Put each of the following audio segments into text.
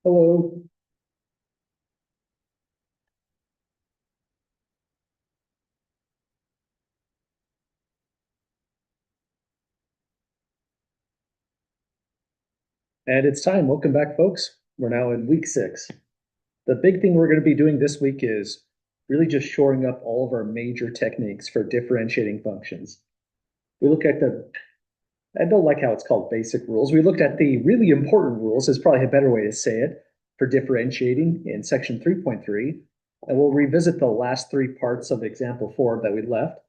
Hello. And it's time. Welcome back, folks. We're now in week 6. The big thing we're going to be doing this week is really just shoring up all of our major techniques for differentiating functions. We look at I don't like how it's called basic rules. We looked at the really important rules, is probably a better way to say it, for differentiating in section 3.3. And we'll revisit the last 3 parts of example 4 that we left.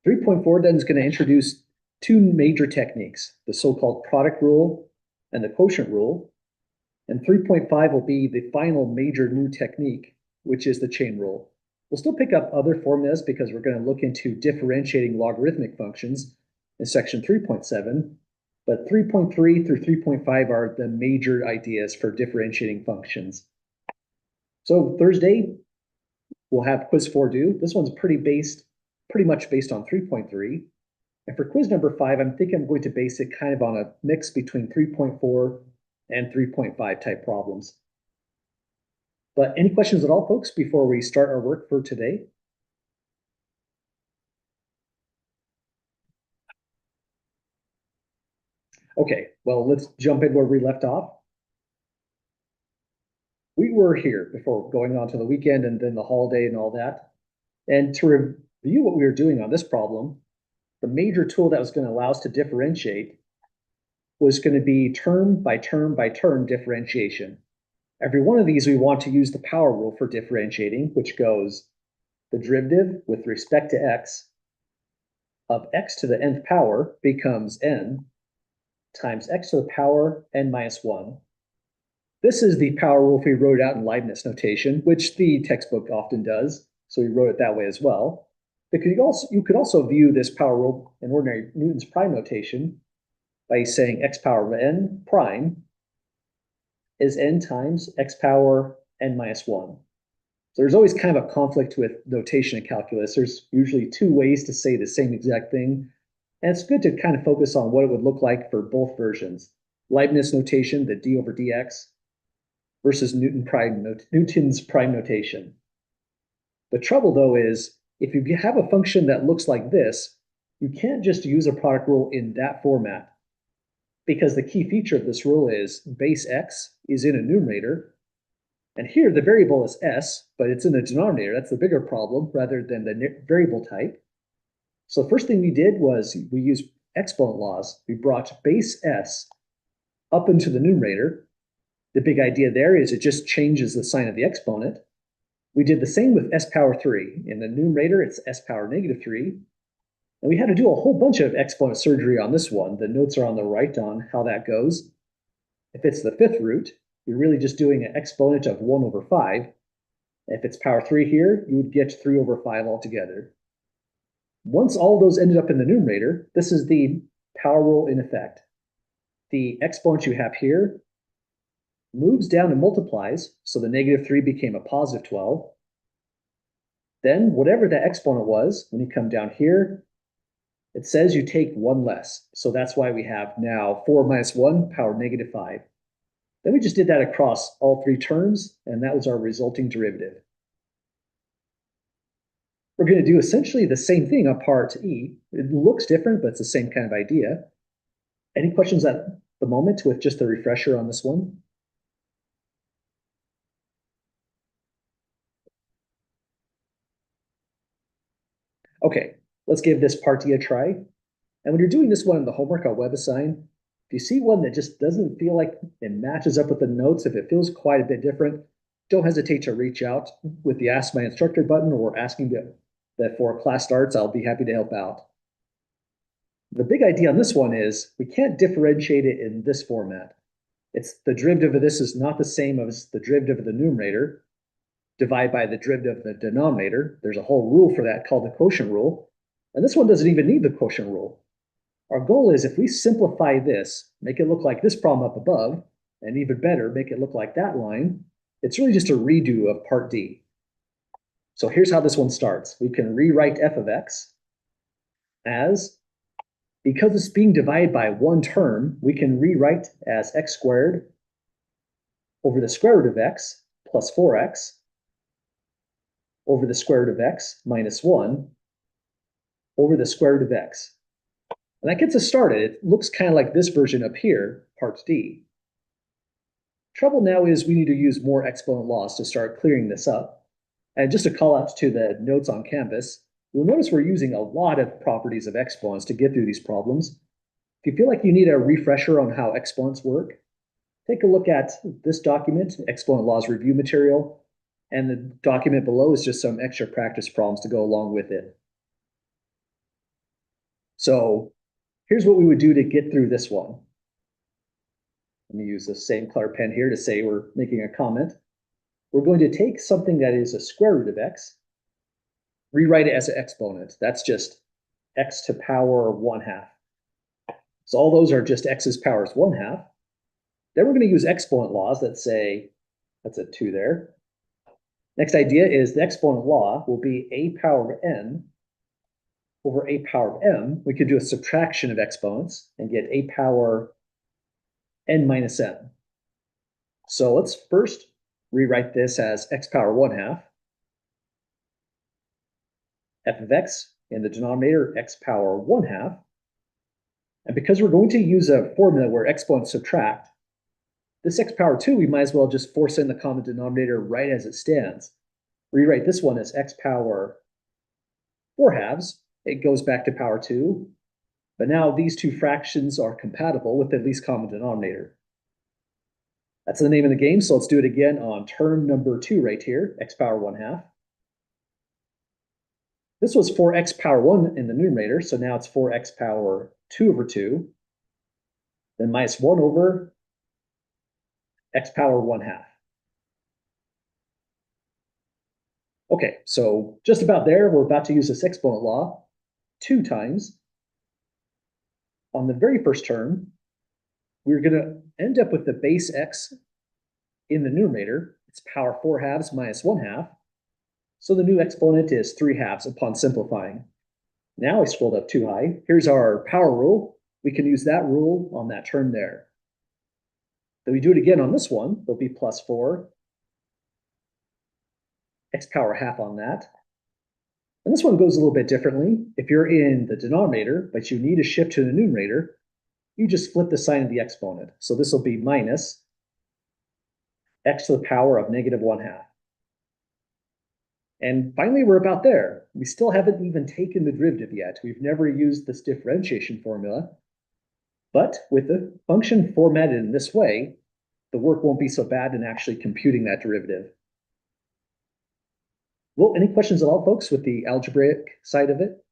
3.4 then is going to introduce 2 major techniques, the so-called product rule and the quotient rule. And 3.5 will be the final major new technique, which is the chain rule. We'll still pick up other formulas because we're going to look into differentiating logarithmic functions in section 3.7, but 3.3 through 3.5 are the major ideas for differentiating functions. So Thursday, we'll have quiz 4 due. This one's pretty much based on 3.3. And for quiz number 5, I'm thinking I'm going to base it kind of on a mix between 3.4 and 3.5 type problems. But any questions at all, folks, before we start our work for today? Okay, well, let's jump in where we left off. We were here before going on to the weekend and then the holiday and all that. And to review what we were doing on this problem, the major tool that was going to allow us to differentiate was going to be term by term by term differentiation. Every one of these, we want to use the power rule for differentiating, which goes the derivative with respect to x of x to the nth power becomes n times x to the power n minus 1. This is the power rule if we wrote it out in Leibniz notation, which the textbook often does. So we wrote it that way as well. But you could also view this power rule in ordinary Newton's prime notation by saying x power of n prime is n times x power n minus 1. So there's always kind of a conflict with notation in calculus. There's usually 2 ways to say the same exact thing. And it's good to kind of focus on what it would look like for both versions. Leibniz notation, the d over dx, versus Newton's prime notation. The trouble, though, is if you have a function that looks like this, you can't just use a product rule in that format, because the key feature of this rule is base x is in a numerator, and here the variable is s, but it's in the denominator. That's the bigger problem rather than the variable type. So the first thing we did was we used exponent laws. We brought base s up into the numerator. The big idea there is it just changes the sign of the exponent. We did the same with s power 3. In the numerator, it's s power negative 3. And we had to do a whole bunch of exponent surgery on this one. The notes are on the right on how that goes. If it's the 5th root, you're really just doing an exponent of 1 over 5. If it's power 3 here, you would get 3 over 5 altogether. Once all those ended up in the numerator, this is the power rule in effect. The exponent you have here moves down and multiplies, so the negative 3 became a positive 12. Then whatever that exponent was, when you come down here, it says you take 1 less. So that's why we have now 4 minus 1 power negative 5. Then we just did that across all 3 terms, and that was our resulting derivative. We're going to do essentially the same thing on part E. It looks different, but it's the same kind of idea. Any questions at the moment with just a refresher on this one? Okay, let's give this part E a try. And when you're doing this one in the homework on WebAssign, if you see one that just doesn't feel like it matches up with the notes, if it feels quite a bit different, don't hesitate to reach out with the Ask My Instructor button or asking that for class starts. I'll be happy to help out. The big idea on this one is we can't differentiate it in this format. It's the derivative of this is not the same as the derivative of the numerator. Divide by the derivative of the denominator. There's a whole rule for that called the quotient rule. And this one doesn't even need the quotient rule. Our goal is if we simplify this, make it look like this problem up above, and even better, make it look like that line, it's really just a redo of part D. So here's how this one starts. We can rewrite f of x as, because it's being divided by one term, we can rewrite as x squared over the square root of x plus 4x over the square root of x minus 1 over the square root of x. And that gets us started. It looks kind of like this version up here, part D. Trouble now is we need to use more exponent laws to start clearing this up. And just a call out to the notes on Canvas, you'll notice we're using a lot of properties of exponents to get through these problems. If you feel like you need a refresher on how exponents work, take a look at this document, Exponent Laws Review Material, and the document below is just some extra practice problems to go along with it. So here's what we would do to get through this one. Let me use the same color pen here to say we're making a comment. We're going to take something that is a square root of x, rewrite it as an exponent. That's just x to power 1/2. So all those are just x's powers 1/2. Then we're going to use exponent laws that say, that's a 2 there. Next idea is the exponent law will be a power of n over a power of m. We could do a subtraction of exponents and get a power n minus m. So let's first rewrite this as x power 1/2, f of x in the denominator, x power 1/2. And because we're going to use a formula where exponents subtract, this x power 2, we might as well just force in the common denominator right as it stands. Rewrite this one as x power 4/2. It goes back to power 2. But now these two fractions are compatible with the least common denominator. That's the name of the game, so let's do it again on term number 2 right here, x power 1/2. This was 4x power 1 in the numerator, so now it's 4x power 2 over 2. Then minus 1 over x power 1/2. Okay, so just about there, we're about to use this exponent law 2 times. On the very first term, we're going to end up with the base x in the numerator. It's power 4/2 minus 1/2. So the new exponent is 3/2 upon simplifying. Now I scrolled up too high. Here's our power rule. We can use that rule on that term there. Then we do it again on this one. There'll be plus 4 x power 1/2 on that. And this one goes a little bit differently. If you're in the denominator, but you need to shift to the numerator, you just flip the sign of the exponent. So this will be minus x to the power of negative 1/2. And finally, we're about there. We still haven't even taken the derivative yet. We've never used this differentiation formula. But with the function formatted in this way, the work won't be so bad in actually computing that derivative. Well, any questions at all, folks, with the algebraic side of it?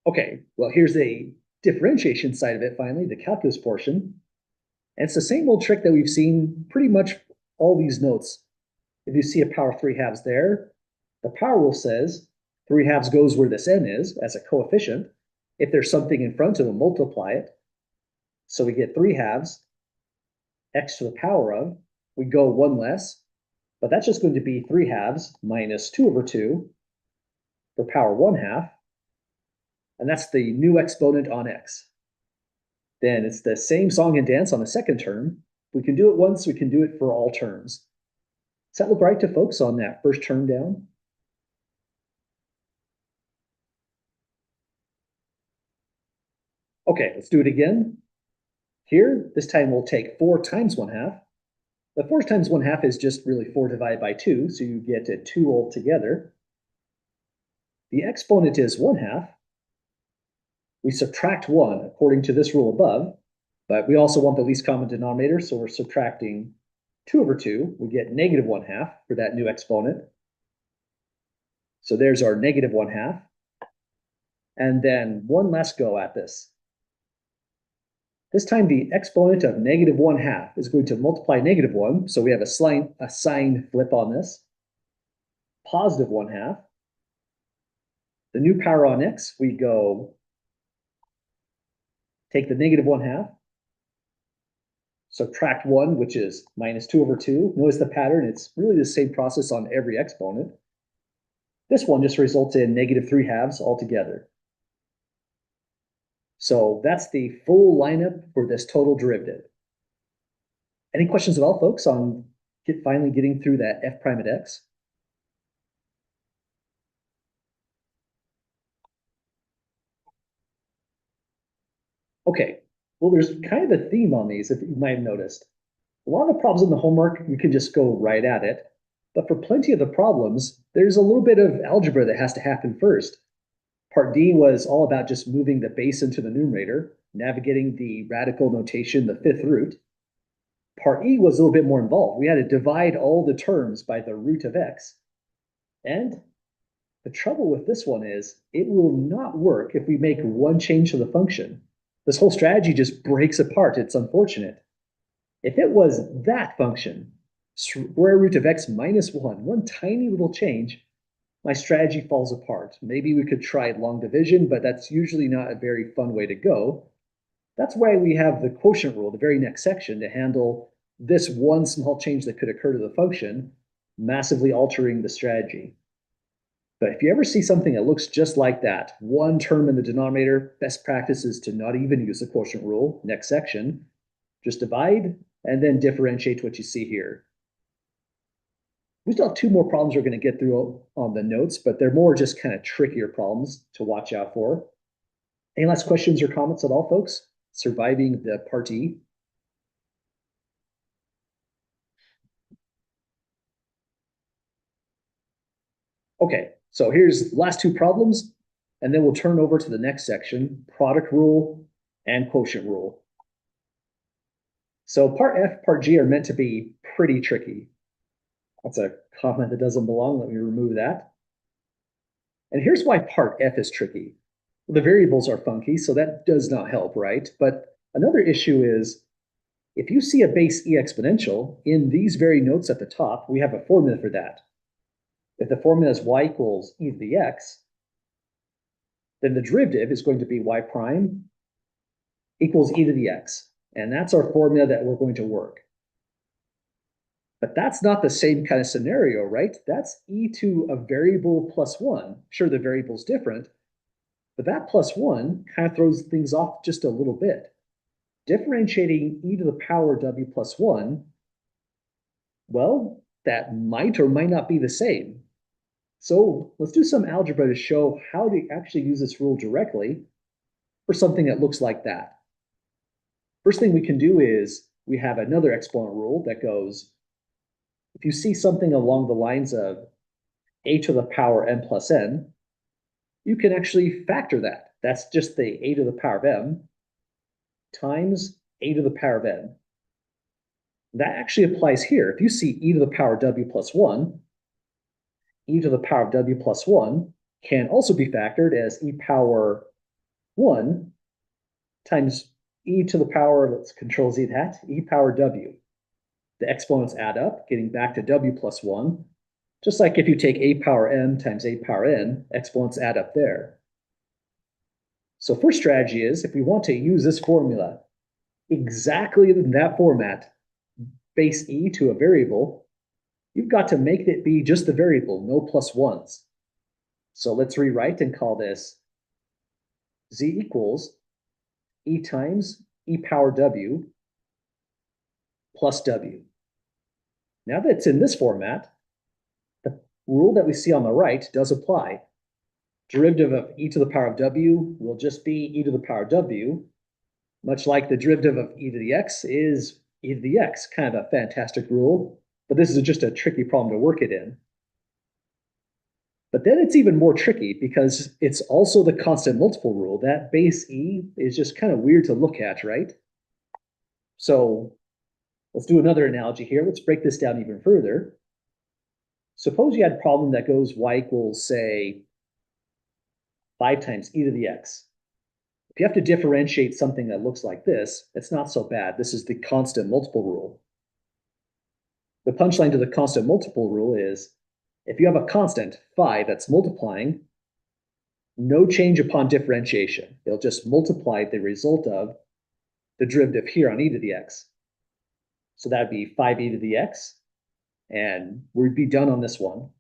Okay, well, here's a differentiation side of it, finally, the calculus portion. And it's the same old trick that we've seen pretty much all these notes. If you see a power 3/2 there, the power rule says 3/2 goes where this n is as a coefficient. If there's something in front of it, multiply it. So we get 3/2 x to the power of, we go 1 less, but that's just going to be 3/2 minus 2 over 2 for power 1/2. And that's the new exponent on x. Then it's the same song and dance on the second term. We can do it once, we can do it for all terms. Does that look right to folks on that first term down? Okay, let's do it again. Here, this time we'll take 4 times 1/2. The 4 times 1/2 is just really 4 divided by 2, so you get to 2 altogether. The exponent is 1/2. We subtract 1 according to this rule above, but we also want the least common denominator, so we're subtracting 2 over 2. We get negative 1/2 for that new exponent. So there's our negative 1/2. And then one last go at this. This time the exponent of negative 1/2 is going to multiply negative 1, so we have a sign flip on this. Positive 1/2. The new power on x, we go take the negative 1/2, subtract 1, which is minus 2 over 2. Notice the pattern, it's really the same process on every exponent. This one just results in negative 3/2 altogether. So that's the full lineup for this total derivative. Any questions at all, folks, on finally getting through that f prime at x? Okay, well, there's kind of a theme on these, if you might have noticed. A lot of the problems in the homework, you can just go right at it. But for plenty of the problems, there's a little bit of algebra that has to happen first. Part D was all about just moving the base into the numerator, navigating the radical notation, the fifth root. Part E was a little bit more involved. We had to divide all the terms by the root of x. And the trouble with this one is it will not work if we make one change to the function. This whole strategy just breaks apart. It's unfortunate. If it was that function, square root of x minus 1, one tiny little change, my strategy falls apart. Maybe we could try long division, but that's usually not a very fun way to go. That's why we have the quotient rule, the very next section, to handle this one small change that could occur to the function, massively altering the strategy. But if you ever see something that looks just like that, one term in the denominator, best practice is to not even use the quotient rule, next section, just divide and then differentiate what you see here. We still have two more problems we're going to get through on the notes, but they're more just kind of trickier problems to watch out for. Any last questions or comments at all, folks? Surviving the part E? Okay, so here's the last two problems, and then we'll turn over to the next section, product rule and quotient rule. So part F, part G are meant to be pretty tricky. That's a comment that doesn't belong. Let me remove that. And here's why part F is tricky. The variables are funky, so that does not help, right? But another issue is if you see a base e exponential, in these very notes at the top, we have a formula for that. If the formula is y equals e to the x, then the derivative is going to be y prime equals e to the x. And that's our formula that we're going to work. But that's not the same kind of scenario, right? That's e to a variable plus 1. Sure, the variable's different, but that plus 1 kind of throws things off just a little bit. Differentiating e to the power w plus 1, well, that might or might not be the same. So let's do some algebra to show how to actually use this rule directly for something that looks like that. First thing we can do is we have another exponent rule that goes, if you see something along the lines of a to the power m plus n, you can actually factor that. That's just the a to the power of m times a to the power of n. That actually applies here. If you see e to the power of w plus 1, e to the power of w plus 1 can also be factored as e power 1 times e to the power, let's control z that, e power w. The exponents add up, getting back to w plus 1. Just like if you take a power m times a power n, exponents add up there. So first strategy is, if we want to use this formula exactly in that format, base e to a variable, you've got to make it be just the variable, no plus ones. So let's rewrite and call this z equals e times e power w plus w. Now that it's in this format, the rule that we see on the right does apply. Derivative of e to the power of w will just be e to the power of w, much like the derivative of e to the x is e to the x, kind of a fantastic rule, but this is just a tricky problem to work it in. But then it's even more tricky because it's also the constant multiple rule. That base e is just kind of weird to look at, right? So let's do another analogy here. Let's break this down even further. Suppose you had a problem that goes y equals, say, 5 times e to the x. If you have to differentiate something that looks like this, it's not so bad. This is the constant multiple rule. The punchline to the constant multiple rule is, if you have a constant, 5, that's multiplying, no change upon differentiation. It'll just multiply the result of the derivative here on e to the x. So that'd be 5e to the x, and we'd be done on this one.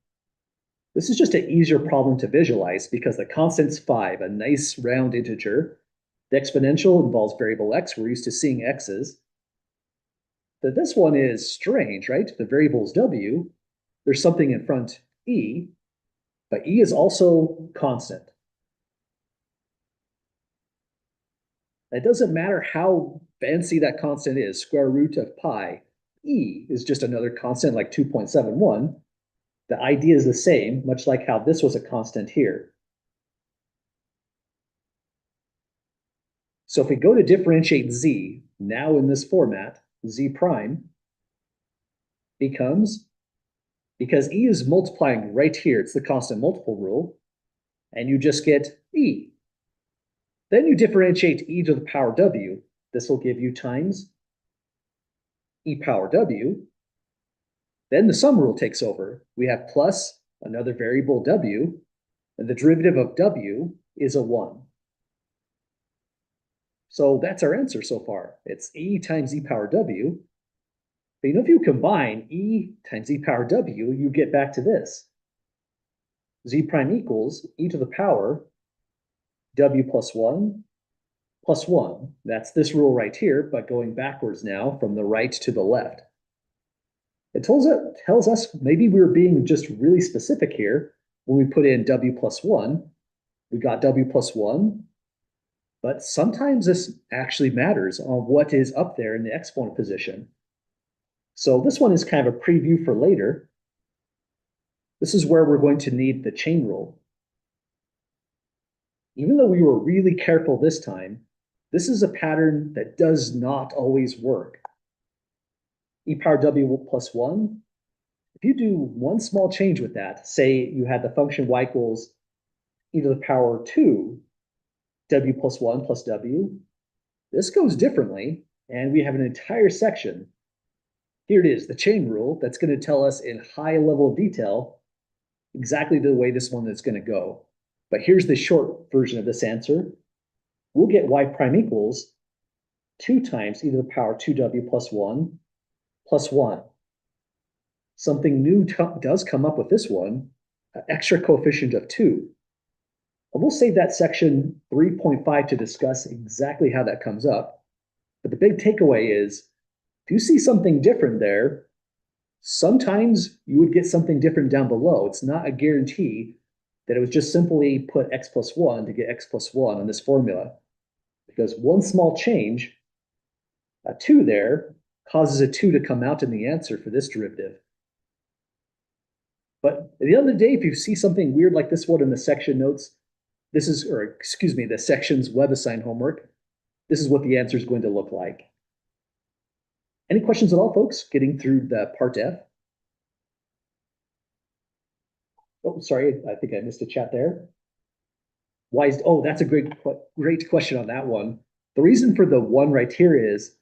This is just an easier problem to visualize because the constant's 5, a nice round integer, The exponential involves variable x. We're used to seeing x's. But this one is strange, right? The variable is w. There's something in front, e, but e is also constant. It doesn't matter how fancy that constant is, square root of pi, e is just another constant like 2.71. The idea is the same, much like how this was a constant here. So if we go to differentiate z, now in this format, z prime becomes, because e is multiplying right here, it's the constant multiple rule, and you just get e. Then you differentiate e to the power w. This will give you times e power w. Then the sum rule takes over. We have plus another variable w, and the derivative of w is a 1. So that's our answer so far. It's e times e power w. But if you combine e times e power w, you get back to this. Z prime equals e to the power w plus 1 plus 1. That's this rule right here, but going backwards now from the right to the left. It tells us maybe we were being just really specific here when we put in w plus 1. We got w plus 1, but sometimes this actually matters on what is up there in the exponent position. So this one is kind of a preview for later. This is where we're going to need the chain rule. Even though we were really careful this time, this is a pattern that does not always work. E power w plus 1, if you do one small change with that, say you had the function y equals e to the power 2 w plus 1 plus w, this goes differently, and we have an entire section. Here it is, the chain rule, that's going to tell us in high level of detail exactly the way this one is going to go. But here's the short version of this answer. We'll get y prime equals 2 times e to the power 2w plus 1 plus 1. Something new does come up with this one, an extra coefficient of 2. And we'll save that section 3.5 to discuss exactly how that comes up. But the big takeaway is, if you see something different there, sometimes you would get something different down below. It's not a guarantee that it was just simply put x plus 1 to get x plus 1 on this formula. Because one small change, a 2 there, causes a 2 to come out in the answer for this derivative. But at the end of the day, if you see something weird like this one in the section notes, this is, or excuse me, the section's WebAssign homework, this is what the answer is going to look like. Any questions at all, folks, getting through the part F? Oh, sorry, I think I missed a chat there. Why is, oh, that's a great question on that one. The reason for the 1 right here is,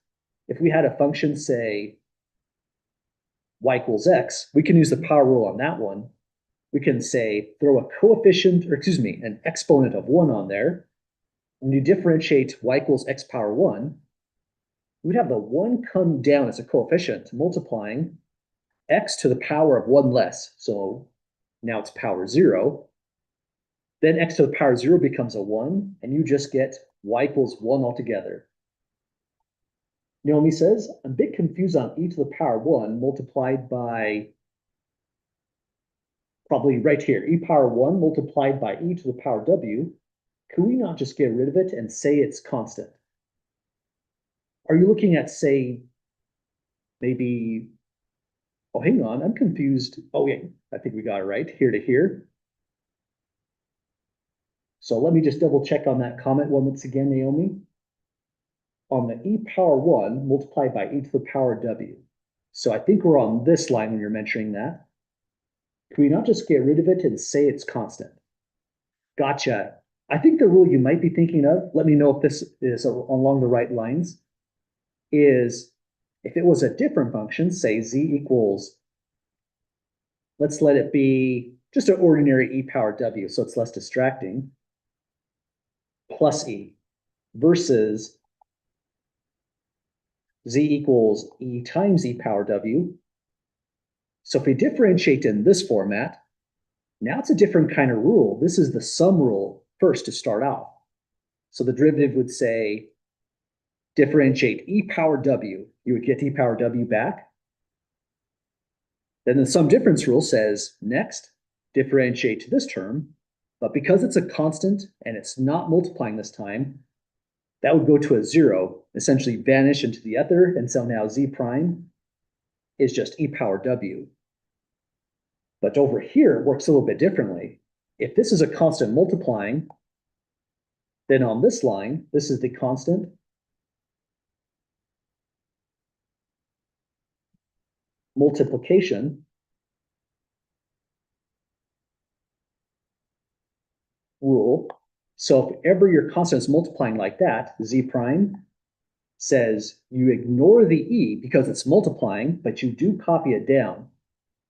if we had a function, say, y equals x, we can use the power rule on that one. We can say, throw a coefficient, or excuse me, an exponent of 1 on there. When you differentiate y equals x power 1, we'd have the 1 come down as a coefficient, multiplying x to the power of 1 less. So now it's power 0. Then x to the power 0 becomes a 1, and you just get y equals 1 altogether. Naomi says, I'm a bit confused on e to the power 1 multiplied by, probably right here, e power 1 multiplied by e to the power w. Could we not just get rid of it and say it's constant? Are you looking at, say, maybe, oh, hang on, I'm confused. Oh, yeah, I think we got it right, here to here. So let me just double check on that comment once again, Naomi. On the e power 1 multiplied by e to the power w. So I think we're on this line when you're mentioning that. Can we not just get rid of it and say it's constant? Gotcha. I think the rule you might be thinking of, let me know if this is along the right lines, is if it was a different function, say z equals, let's let it be just an ordinary e power w, so it's less distracting, plus e, versus z equals e times e power w. So if we differentiate in this format, now it's a different kind of rule. This is the sum rule first to start off. So the derivative would say, differentiate e power w. You would get e power w back. Then the sum difference rule says, next, differentiate to this term. But because it's a constant and it's not multiplying this time, that would go to a zero, essentially vanish into the ether. And so now z prime is just e power w. But over here, it works a little bit differently. If this is a constant multiplying, then on this line, this is the constant. Multiplication rule. So if ever your constant is multiplying like that, z prime says you ignore the e because it's multiplying, but you do copy it down.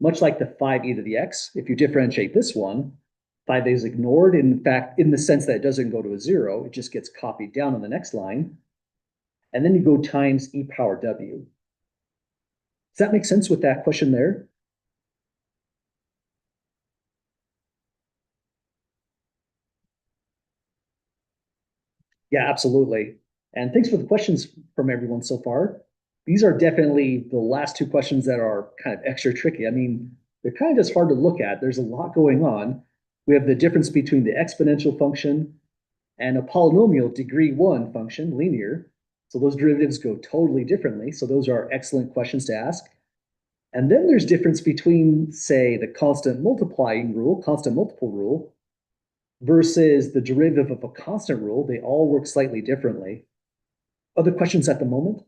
Much like the 5e to the x, if you differentiate this one, 5 is ignored. In fact, in the sense that it doesn't go to a zero, it just gets copied down on the next line. And then you go times e power w. Does that make sense with that question there? Yeah, absolutely. And thanks for the questions from everyone so far. These are definitely the last two questions that are kind of extra tricky. I mean, they're kind of just hard to look at. There's a lot going on. We have the difference between the exponential function and a polynomial degree one function, linear. So those derivatives go totally differently. So those are excellent questions to ask. And then there's difference between, say, the constant multiplying rule, constant multiple rule, versus the derivative of a constant rule. They all work slightly differently. Other questions at the moment?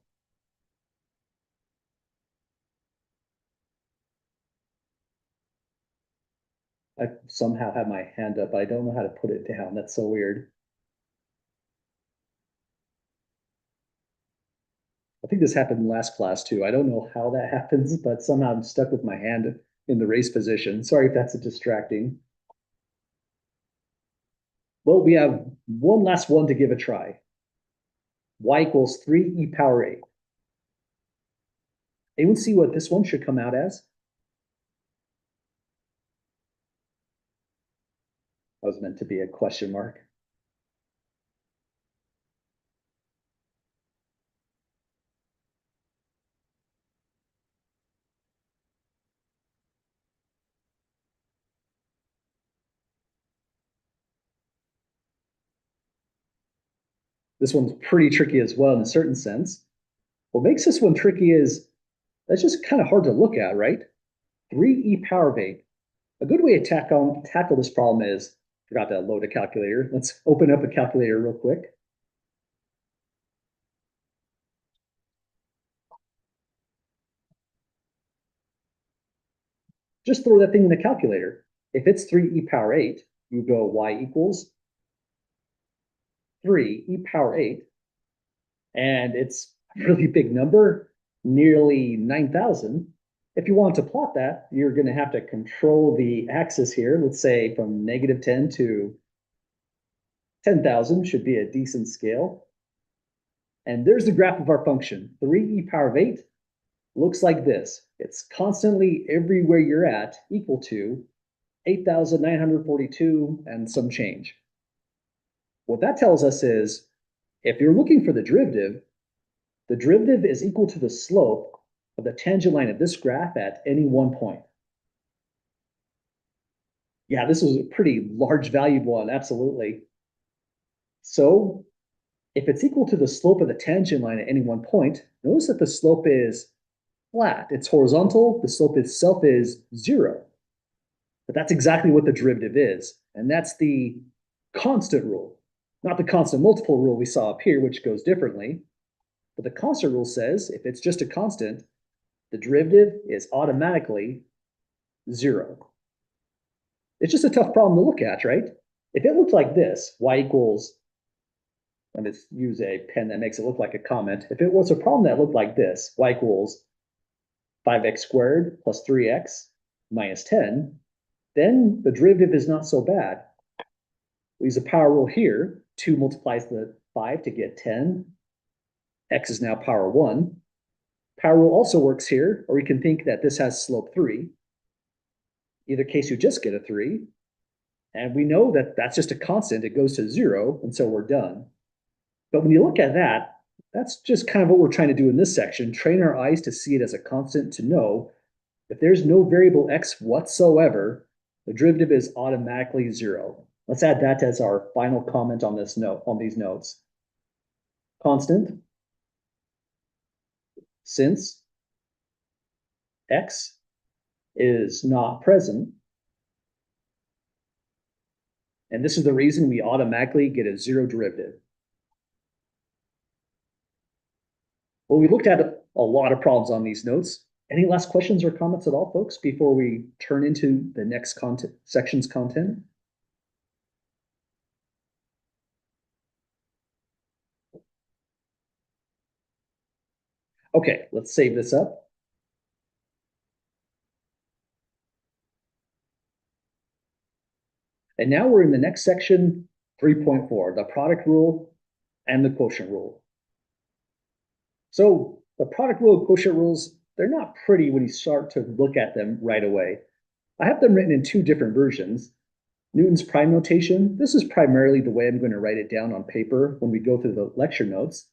I somehow have my hand up. I don't know how to put it down. That's so weird. I think this happened in last class too. I don't know how that happens, but somehow I'm stuck with my hand in the raise position. Sorry if that's a distracting. Well, we have one last one to give a try. Y equals 3e power 8. Anyone see what this one should come out as? That was meant to be a question mark. This one's pretty tricky as well in a certain sense. What makes this one tricky is that's just kind of hard to look at, right? 3e power of 8. A good way to tackle this problem is, forgot to load a calculator. Let's open up a calculator real quick. Just throw that thing in the calculator. If it's 3e power 8, you go y equals 3e power 8, and it's a really big number, nearly 9,000. If you want to plot that, you're going to have to control the axis here. Let's say from negative 10 to 10,000 should be a decent scale. And there's the graph of our function. 3e power of 8 looks like this. It's constantly everywhere you're at equal to 8,942 and some change. What that tells us is if you're looking for the derivative is equal to the slope of the tangent line of this graph at any one point. Yeah, this was a pretty large valued one, absolutely. So if it's equal to the slope of the tangent line at any one point, notice that the slope is flat. It's horizontal. The slope itself is zero. But that's exactly what the derivative is. And that's the constant rule, not the constant multiple rule we saw up here, which goes differently. But the constant rule says if it's just a constant, the derivative is automatically zero. It's just a tough problem to look at, right? If it looked like this, y equals, let me use a pen that makes it look like a comment. If it was a problem that looked like this, y equals 5x squared plus 3x minus 10, then the derivative is not so bad. We use a power rule here. 2 multiplies the 5 to get 10. X is now power 1. Power rule also works here, or we can think that this has slope 3. Either case, you just get a 3. And we know that that's just a constant. It goes to 0, and so we're done. But when you look at that, that's just kind of what we're trying to do in this section, train our eyes to see it as a constant to know if there's no variable x whatsoever, the derivative is automatically zero. Let's add that as our final comment on this note, on these notes. Constant, since x is not present, and this is the reason we automatically get a zero derivative. Well, we looked at a lot of problems on these notes. Any last questions or comments at all, folks, before we turn into the next section's content? Okay, let's save this up. And now we're in the next section, 3.4, the product rule and the quotient rule. So the product rule and quotient rules, they're not pretty when you start to look at them right away. I have them written in two different versions. Newton's prime notation, this is primarily the way I'm going to write it down on paper when we go through the lecture notes.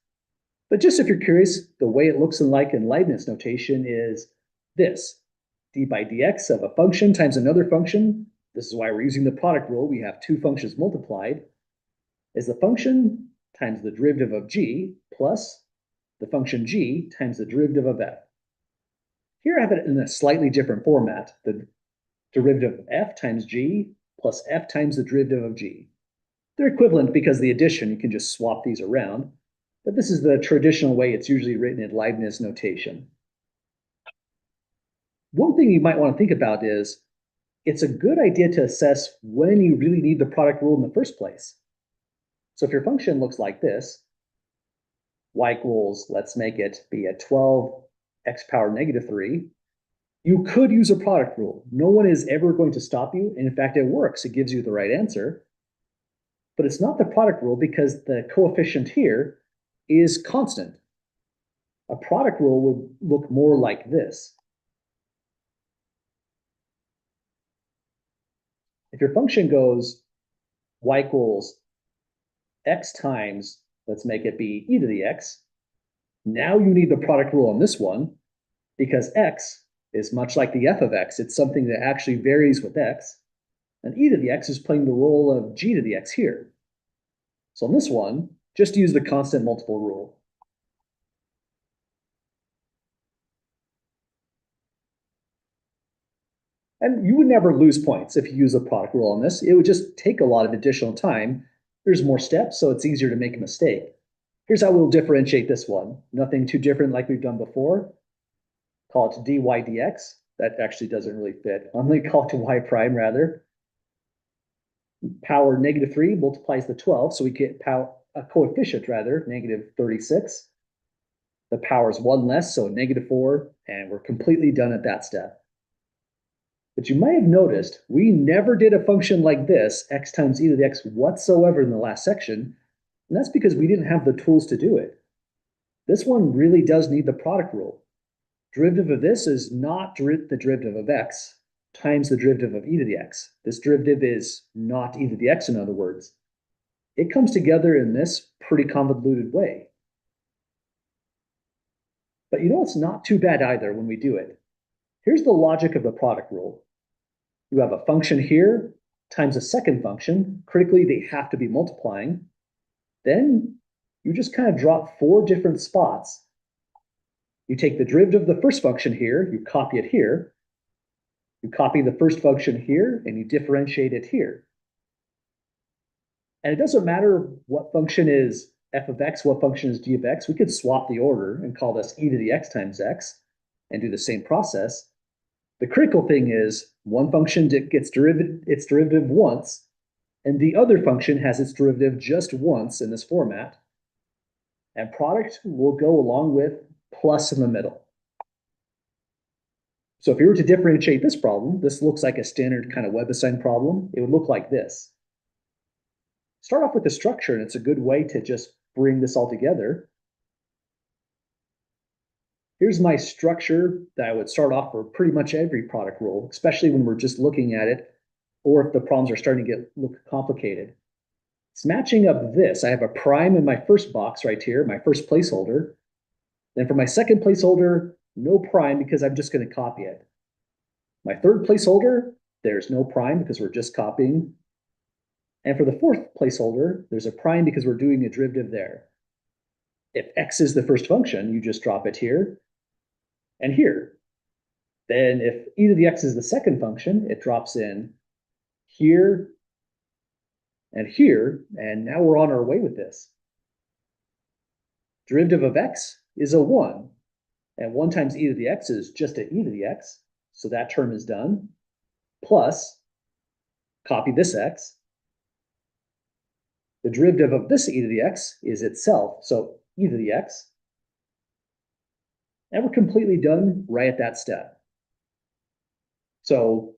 But just if you're curious, the way it looks like in Leibniz notation is this, d by dx of a function times another function. This is why we're using the product rule. We have two functions multiplied, is the function times the derivative of g plus the function g times the derivative of f. Here I have it in a slightly different format. The derivative of f times g plus f times the derivative of g. They're equivalent because the addition, you can just swap these around. But this is the traditional way it's usually written in Leibniz notation. One thing you might want to think about is, it's a good idea to assess when you really need the product rule in the first place. So if your function looks like this, y equals, let's make it be a 12 x power negative 3, you could use a product rule. No one is ever going to stop you. And in fact, it works. It gives you the right answer. But it's not the product rule because the coefficient here is constant. A product rule would look more like this. If your function goes y equals x times, let's make it be e to the x, now you need the product rule on this one because x is much like the f of x. It's something that actually varies with x. And e to the x is playing the role of g to the x here. So on this one, just use the constant multiple rule. And you would never lose points if you use a product rule on this. It would just take a lot of additional time. There's more steps, so it's easier to make a mistake. Here's how we'll differentiate this one. Nothing too different like we've done before. Call it dy dx. That actually doesn't really fit. I'm going to call it to y prime rather. Power negative 3 multiplies the 12, so we get a coefficient rather, negative 36. The power is 1 less, so negative 4, and we're completely done at that step. But you might have noticed we never did a function like this, x times e to the x whatsoever in the last section, and that's because we didn't have the tools to do it. This one really does need the product rule. Derivative of this is not the derivative of x times the derivative of e to the x. This derivative is not e to the x, in other words. It comes together in this pretty convoluted way. But you know, it's not too bad either when we do it. Here's the logic of the product rule. You have a function here times a second function. Critically, they have to be multiplying. Then you just kind of drop 4 different spots. You take the derivative of the first function here, you copy it here. You copy the first function here, and you differentiate it here. And it doesn't matter what function is f of x, what function is g of x. We could swap the order and call this e to the x times x and do the same process. The critical thing is one function gets its derivative once, and the other function has its derivative just once in this format. And product will go along with plus in the middle. So if you were to differentiate this problem, this looks like a standard kind of WebAssign problem. It would look like this. Start off with the structure, and it's a good way to just bring this all together. Here's my structure that I would start off for pretty much every product rule, especially when we're just looking at it, or if the problems are starting to look complicated. It's matching up this. I have a prime in my first box right here, my first placeholder. Then for my second placeholder, no prime because I'm just going to copy it. My third placeholder, there's no prime because we're just copying. And for the fourth placeholder, there's a prime because we're doing a derivative there. If x is the first function, you just drop it here and here. Then if e to the x is the second function, it drops in here and here, and now we're on our way with this. Derivative of x is a 1, and 1 times e to the x is just an e to the x, so that term is done, plus copy this x. The derivative of this e to the x is itself, so e to the x. And we're completely done right at that step. So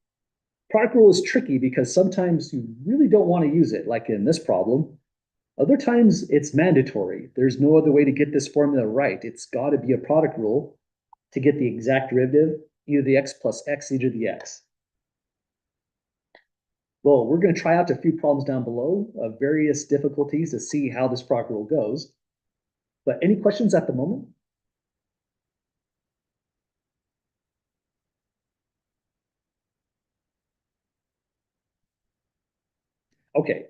product rule is tricky because sometimes you really don't want to use it, like in this problem. Other times it's mandatory. There's no other way to get this formula right. It's got to be a product rule to get the exact derivative, e to the x plus x e to the x. Well, we're going to try out a few problems down below of various difficulties to see how this product rule goes. But any questions at the moment? Okay,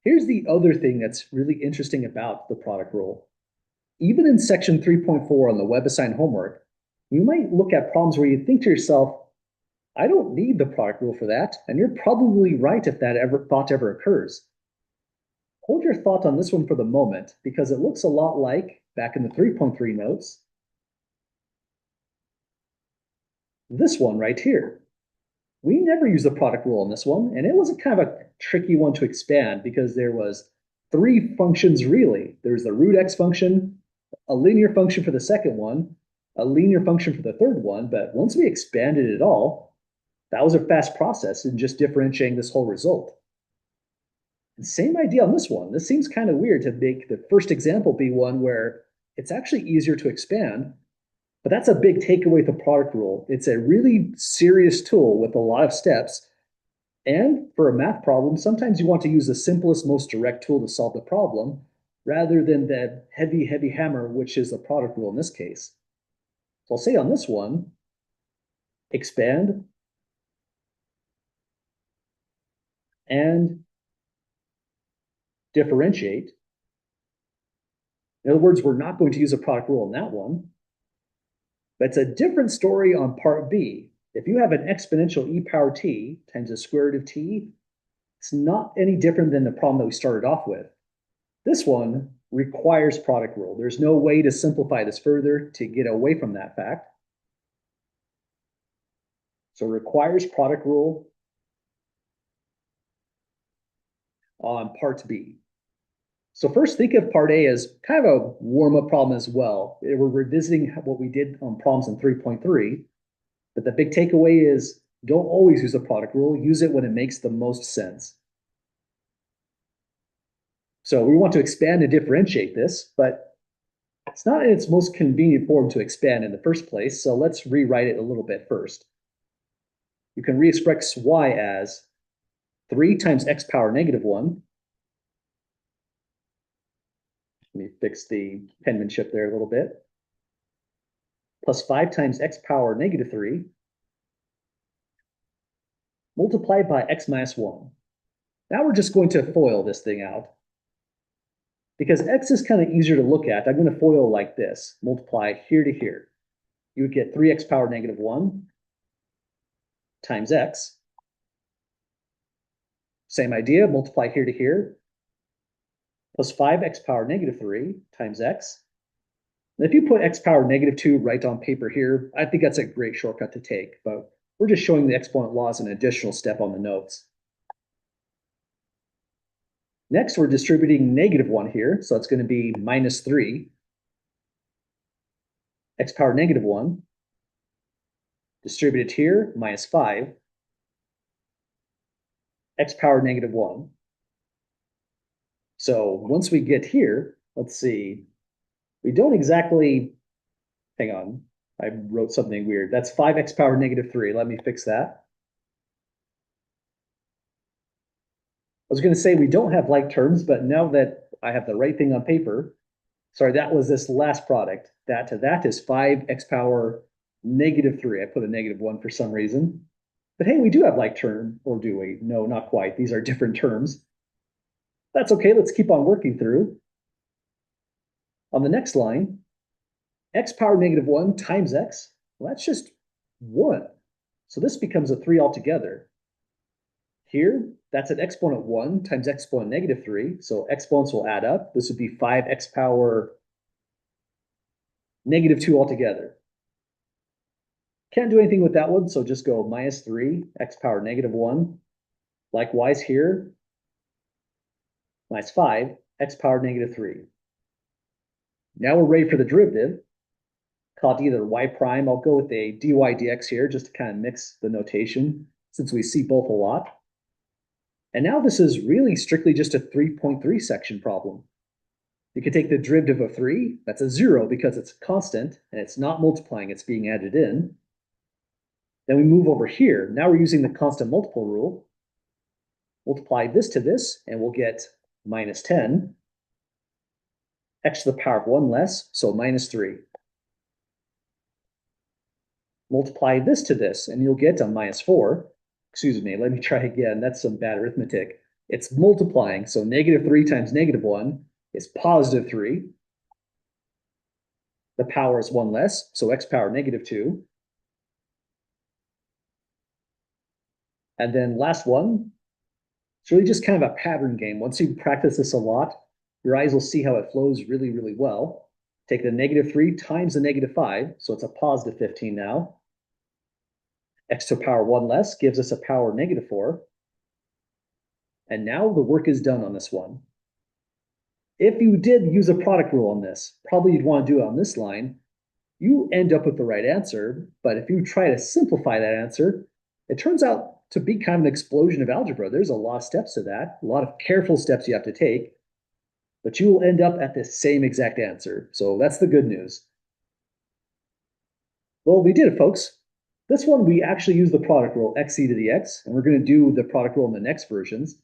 here's the other thing that's really interesting about the product rule. Even in section 3.4 on the WebAssign homework, you might look at problems where you think to yourself, I don't need the product rule for that, and you're probably right if that thought ever occurs. Hold your thought on this one for the moment, because it looks a lot like, back in the 3.3 notes, this one right here. We never use the product rule on this one, and it was a kind of a tricky one to expand because there was 3 functions really. There's the root x function, a linear function for the second one, a linear function for the third one, but once we expanded it all, that was a fast process in just differentiating this whole result. And same idea on this one. This seems kind of weird to make the first example be one where it's actually easier to expand, but that's a big takeaway with the product rule. It's a really serious tool with a lot of steps. And for a math problem, sometimes you want to use the simplest, most direct tool to solve the problem rather than that heavy, heavy hammer, which is the product rule in this case. So I'll say on this one, expand and differentiate. In other words, we're not going to use a product rule on that one. But it's a different story on part B. If you have an exponential e power t times the square root of t, it's not any different than the problem that we started off with. This one requires product rule. There's no way to simplify this further to get away from that fact. So it requires product rule on part B. So first think of part A as kind of a warm-up problem as well. We're revisiting what we did on problems in 3.3, but the big takeaway is don't always use the product rule. Use it when it makes the most sense. So we want to expand and differentiate this, but it's not in its most convenient form to expand in the first place, so let's rewrite it a little bit first. You can re-express y as 3 times x power negative 1. Let me fix the penmanship there a little bit. Plus 5 times x power negative 3 multiplied by x minus 1. Now we're just going to FOIL this thing out. Because x is kind of easier to look at, I'm going to FOIL like this. Multiply here to here. You would get 3x power negative 1 times x. Same idea, multiply here to here. Plus 5x power negative 3 times x. And if you put x power negative 2 right on paper here, I think that's a great shortcut to take. But we're just showing the exponent law as an additional step on the notes. Next, we're distributing negative 1 here, so it's going to be minus 3. X power negative 1. Distributed here, minus 5. X power negative 1. So once we get here, let's see. We don't exactly, hang on, I wrote something weird. That's 5x power negative 3. Let me fix that. was gonna say we don't have like terms, but now that I have the right thing on paper, sorry, that was this last product. That to that is 5x⁻³ I put a -1 for some reason. But hey, we do have like term, or do we? No, not quite. These are different terms. That's okay, let's keep on working through. On the next line, x⁻⁻1 times x, well, that's just 1. So this becomes a 3 altogether. Here, that's an exponent 1 times exponent -3. So exponents will add up. This would be 5x⁻⁻2 altogether. Can't do anything with that one, so just go -3 x⁻⁻1. Likewise here, -5 x⁻⁻3. Now we're ready for the derivative. Call it either y prime. I'll go with a dy dx here just to kind of mix the notation since we see both a lot. And now this is really strictly just a 3.3 section problem. You could take the derivative of 3, that's a 0 because it's a constant and it's not multiplying, it's being added in. Then we move over here. Now we're using the constant multiple rule. Multiply this to this and we'll get -10. X to the power of 1 less, so -3. Multiply this to this and you'll get a -4. Excuse me, let me try again. That's some bad arithmetic. It's multiplying, so -3 times -1 is +3. The power is 1 less, so x⁻⁻2. And then last one, it's really just kind of a pattern game. Once you practice this a lot, your eyes will see how it flows really, really well. Take the -3 times the -5, so it's a +15 now. X to the power 1 less gives us a power -4. And now the work is done on this one. If you did use a product rule on this, probably you'd want to do it on this line. You end up with the right answer, but if you try to simplify that answer, it turns out to be kind of an explosion of algebra. There's a lot of steps to that, a lot of careful steps you have to take, but you will end up at the same exact answer. So that's the good news. Well, we did it, folks. This one, we actually use the product rule, xc to the x, and we're going to do the product rule in the next versions.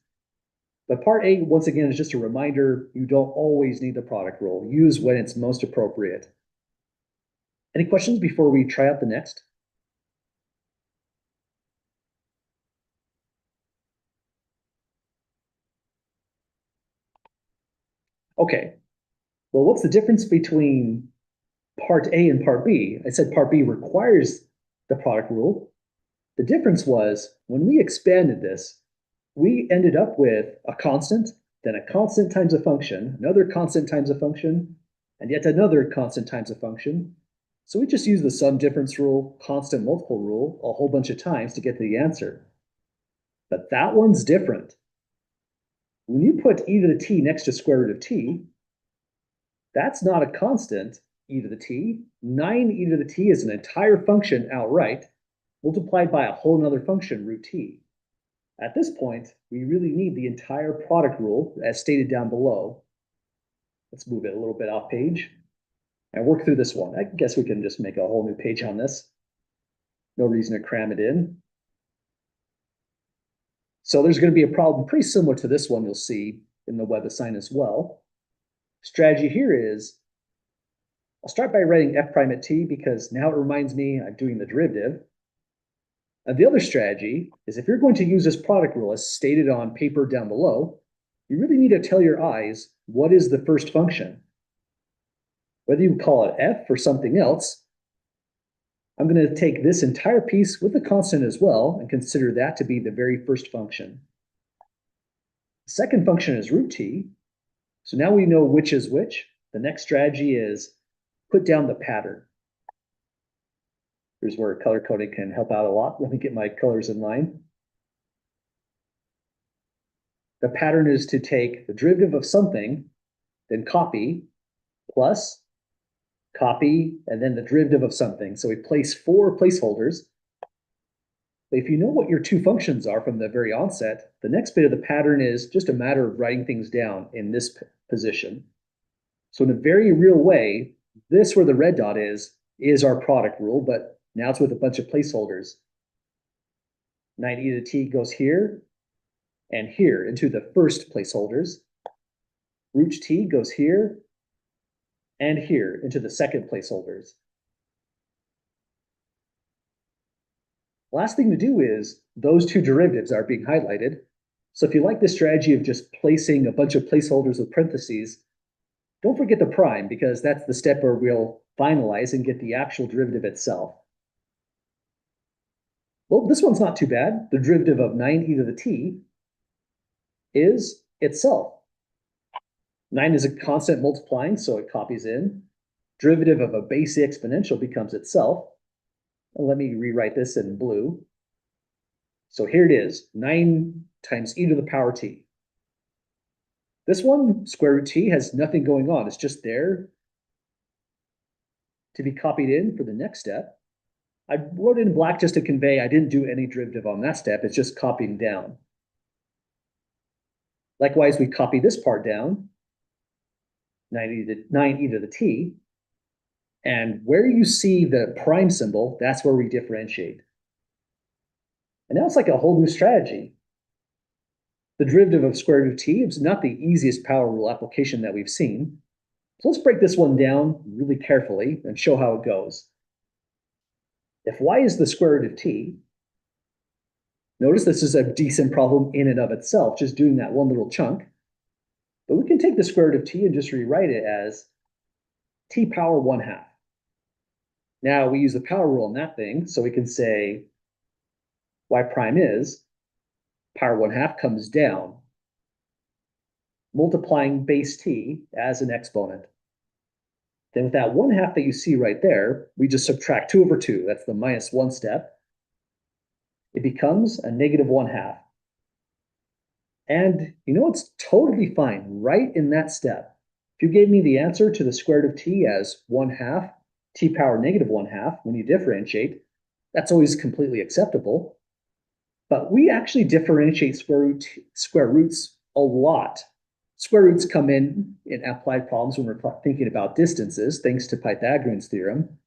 But part A, once again, is just a reminder, you don't always need the product rule. Use when it's most appropriate. Any questions before we try out the next? Okay, well, what's the difference between part A and part B? I said part B requires the product rule. The difference was when we expanded this, we ended up with a constant, then a constant times a function, another constant times a function, and yet another constant times a function. So we just use the sum difference rule, constant multiple rule, a whole bunch of times to get to the answer. But that one's different. When you put e to the t next to square root of t, that's not a constant, e to the t. 9e to the t is an entire function outright, multiplied by a whole nother function, root t. At this point, we really need the entire product rule as stated down below. Let's move it a little bit off page and work through this one. I guess we can just make a whole new page on this. No reason to cram it in. So there's going to be a problem pretty similar to this one you'll see in the web assign as well. Strategy here is, I'll start by writing f prime at t because now it reminds me I'm doing the derivative. And the other strategy is if you're going to use this product rule as stated on paper down below, you really need to tell your eyes what is the first function. Whether you call it f or something else, I'm going to take this entire piece with a constant as well and consider that to be the very first function. The second function is root t. So now we know which is which. The next strategy is put down the pattern. Here's where color coding can help out a lot. Let me get my colors in line. The pattern is to take the derivative of something, then copy, plus, copy, and then the derivative of something. So we place 4 placeholders. But if you know what your 2 functions are from the very onset, the next bit of the pattern is just a matter of writing things down in this position. So in a very real way, this where the red dot is our product rule, but now it's with a bunch of placeholders. 9e to the t goes here. and here into the first placeholders. Root t goes here and here into the second placeholders. Last thing to do is those two derivatives are being highlighted. So if you like this strategy of just placing a bunch of placeholders with parentheses, don't forget the prime, because that's the step where we'll finalize and get the actual derivative itself. Well, this one's not too bad. The derivative of 9e to the t is itself. 9 is a constant multiplying, so it copies in. Derivative of a base exponential becomes itself. And let me rewrite this in blue. So here it is, 9 times e to the power t. This one, square root t, has nothing going on. It's just there to be copied in for the next step. I wrote it in black just to convey I didn't do any derivative on that step. It's just copying down. Likewise, we copy this part down, 9e to the t. And where you see the prime symbol, that's where we differentiate. And now it's like a whole new strategy. The derivative of square root of t is not the easiest power rule application that we've seen. So let's break this one down really carefully and show how it goes. If y is the square root of t, notice this is a decent problem in and of itself, just doing that one little chunk. But we can take the square root of t and just rewrite it as t power 1/2. Now we use the power rule on that thing, so we can say y prime is power 1/2 comes down, multiplying base t as an exponent. Then with that 1/2 that you see right there, we just subtract 2 over 2. That's the -1 step. It becomes a -1/2. And you know, it's totally fine right in that step. If you gave me the answer to the square root of t as 1/2 t power -1/2 when you differentiate, that's always completely acceptable. But we actually differentiate square roots a lot. Square roots come in applied problems when we're thinking about distances, thanks to Pythagorean's theorem.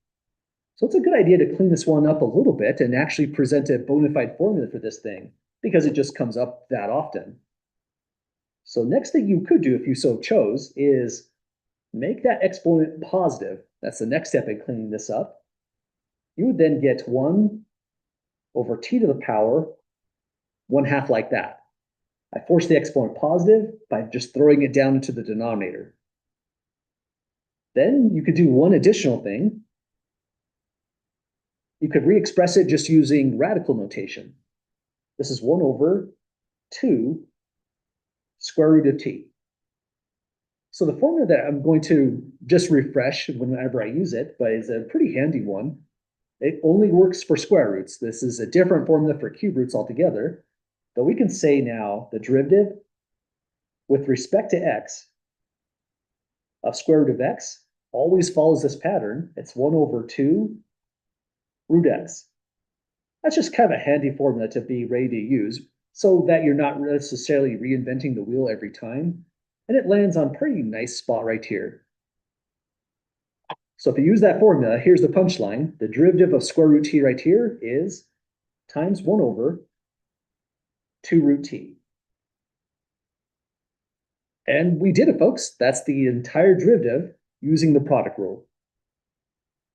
So it's a good idea to clean this one up a little bit and actually present a bona fide formula for this thing, because it just comes up that often. So next thing you could do, if you so chose, is make that exponent positive. That's the next step in cleaning this up. You would then get 1 over t to the power 1/2 like that. I force the exponent positive by just throwing it down into the denominator. Then you could do one additional thing. You could re-express it just using radical notation. This is 1 over 2 square root of t. So the formula that I'm going to just refresh whenever I use it, but it's a pretty handy one. It only works for square roots. This is a different formula for cube roots altogether. But we can say now the derivative with respect to x of square root of x always follows this pattern. It's 1 over 2 root x. That's just kind of a handy formula to be ready to use so that you're not necessarily reinventing the wheel every time. And it lands on a pretty nice spot right here. So if you use that formula, here's the punchline. The derivative of square root t right here is times 1 over 2 root t. And we did it, folks. That's the entire derivative using the product rule.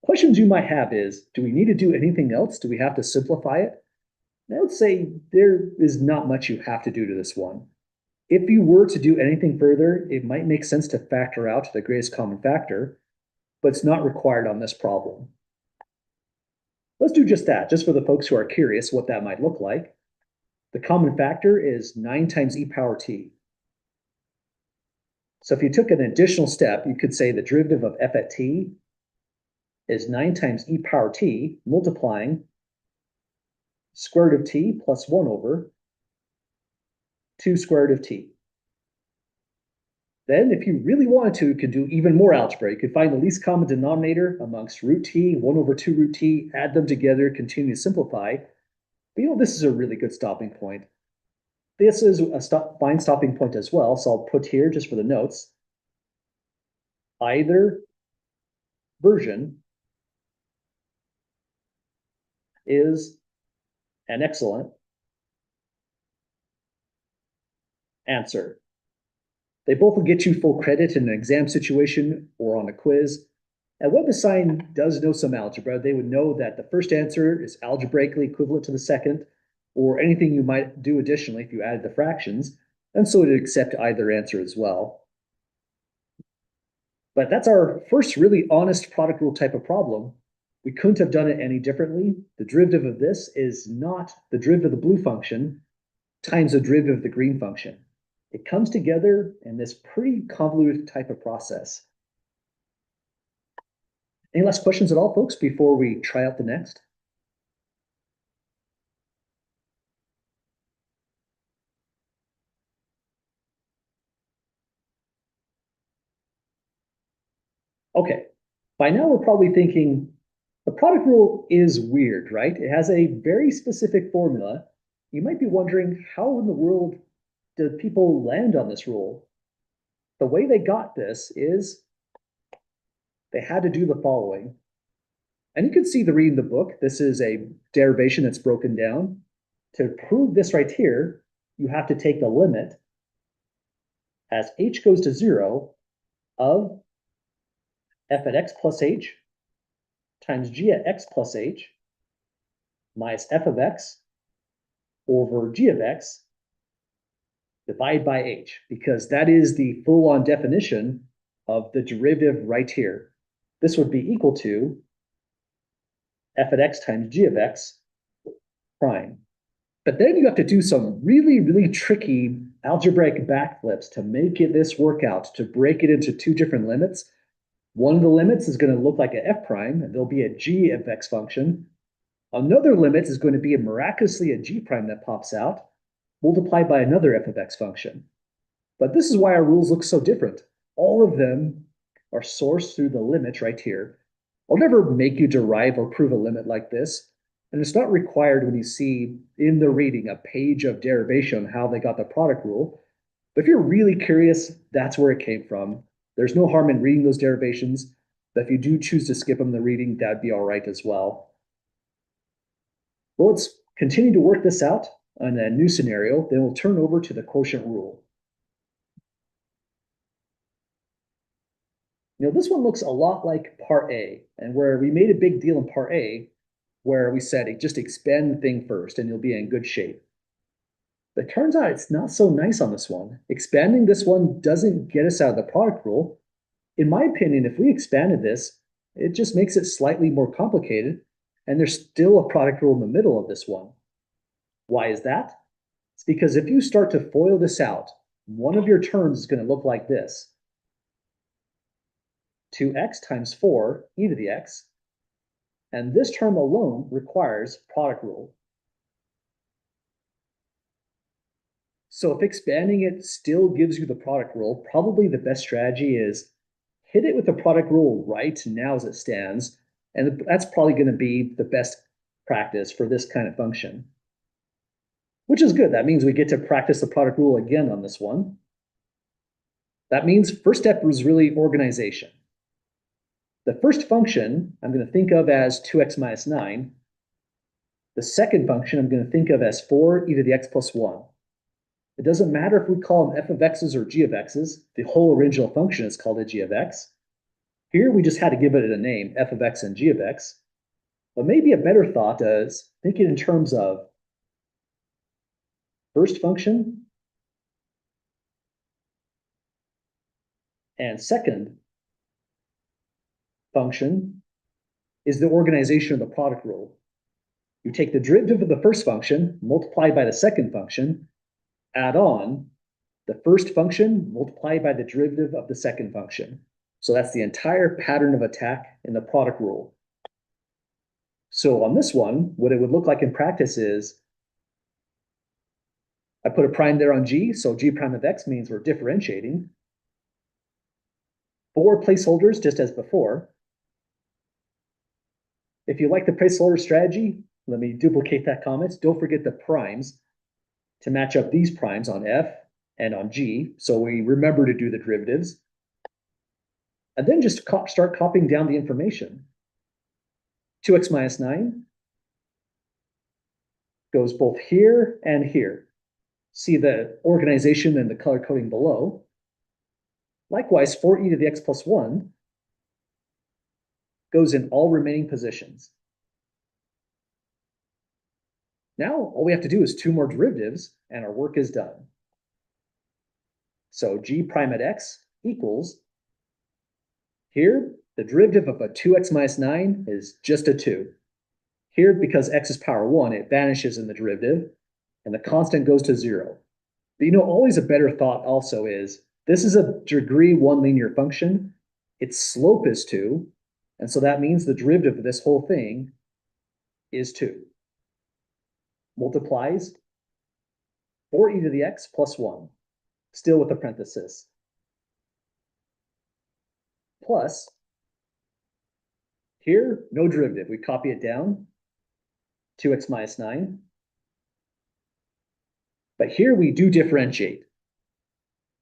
Questions you might have is, do we need to do anything else? Do we have to simplify it? And I would say there is not much you have to do to this one. If you were to do anything further, it might make sense to factor out the greatest common factor, but it's not required on this problem. Let's do just that, just for the folks who are curious what that might look like. The common factor is 9 times e power t. So if you took an additional step, you could say the derivative of f at t is 9 times e power t multiplying square root of t plus 1 over 2 square root of t. Then if you really wanted to, you could do even more algebra. You could find the least common denominator amongst root t, 1 over 2 root t, add them together, continue to simplify. But you know, this is a really good stopping point. This is a fine stopping point as well, so I'll put here just for the notes. Either version is an excellent answer. They both will get you full credit in an exam situation or on a quiz. And WebAssign does know some algebra. They would know that the first answer is algebraically equivalent to the second, or anything you might do additionally if you added the fractions, and so it would accept either answer as well. But that's our first really honest product rule type of problem. We couldn't have done it any differently. The derivative of this is not the derivative of the blue function times the derivative of the green function. It comes together in this pretty convoluted type of process. Any last questions at all, folks, before we try out the next? Okay, by now we're probably thinking the product rule is weird, right? It has a very specific formula. You might be wondering, how in the world did people land on this rule? The way they got this is they had to do the following. And you can see the reading the book. This is a derivation that's broken down. To prove this right here, you have to take the limit as h goes to 0 of f at x plus h times g at x plus h minus f of x over g of x divided by h, because that is the full-on definition of the derivative right here. This would be equal to f at x times g of x prime. But then you have to do some really, really tricky algebraic backflips to make this work out, to break it into two different limits. One of the limits is going to look like an f prime, and there'll be a g of x function. Another limit is going to be miraculously a g prime that pops out, multiplied by another f of x function. But this is why our rules look so different. All of them are sourced through the limit right here. I'll never make you derive or prove a limit like this, and it's not required when you see in the reading a page of derivation on how they got the product rule. But if you're really curious, that's where it came from. There's no harm in reading those derivations, but if you do choose to skip them in the reading, that'd be all right as well. Well, let's continue to work this out on a new scenario, then we'll turn over to the quotient rule. This one looks a lot like part A, and where we made a big deal in part A, where we said, just expand the thing first and you'll be in good shape. But it turns out it's not so nice on this one. Expanding this one doesn't get us out of the product rule. In my opinion, if we expanded this, it just makes it slightly more complicated, and there's still a product rule in the middle of this one. Why is that? It's because if you start to FOIL this out, one of your terms is going to look like this. 2x times 4 e to the x, and this term alone requires product rule. So if expanding it still gives you the product rule, probably the best strategy is hit it with the product rule right now as it stands, and that's probably going to be the best practice for this kind of function. Which is good. That means we get to practice the product rule again on this one. That means first step was really organization. The first function I'm going to think of as 2x minus 9. The second function I'm going to think of as 4 e to the x plus 1. It doesn't matter if we call them f of x's or g of x's. The whole original function is called a g of x. Here we just had to give it a name, f of x and g of x. But maybe a better thought is thinking in terms of first function and second function is the organization of the product rule. You take the derivative of the first function multiplied by the second function, add on the first function multiplied by the derivative of the second function. So that's the entire pattern of attack in the product rule. So on this one, what it would look like in practice is I put a prime there on g, so g prime of x means we're differentiating. 4 placeholders, just as before. If you like the placeholder strategy, let me duplicate that comment. Don't forget the primes to match up these primes on f and on g, so we remember to do the derivatives. And then just start copying down the information. 2x minus 9 goes both here and here. see the organization and the color coding below. Likewise, 4e to the x plus 1 goes in all remaining positions. Now, all we have to do is 2 more derivatives, and our work is done. So g prime at x equals, here, the derivative of a 2x minus 9 is just a 2. Here, because x is power 1, it vanishes in the derivative, and the constant goes to 0. But always a better thought also is, this is a degree 1 linear function. Its slope is 2, and so that means the derivative of this whole thing is 2. Multiplies 4e to the x plus 1, still with a parenthesis, plus, here, no derivative. We copy it down, 2x minus 9. But here we do differentiate.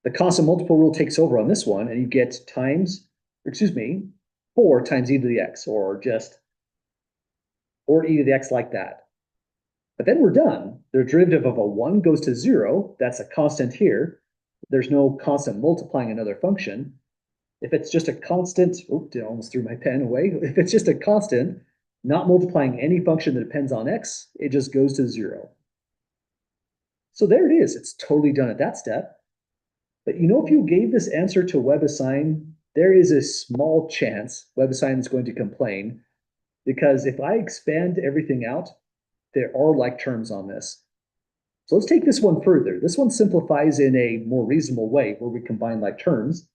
The constant multiple rule takes over on this one, and you get 4 times e to the x, or just 4e to the x like that. But then we're done. The derivative of a 1 goes to 0. That's a constant here. There's no constant multiplying another function. If it's just a constant, I almost threw my pen away. If it's just a constant, not multiplying any function that depends on x, it just goes to 0. So there it is. It's totally done at that step. But if you gave this answer to WebAssign, there is a small chance WebAssign is going to complain, because if I expand everything out, there are like terms on this. So let's take this one further. This one simplifies in a more reasonable way where we combine like terms.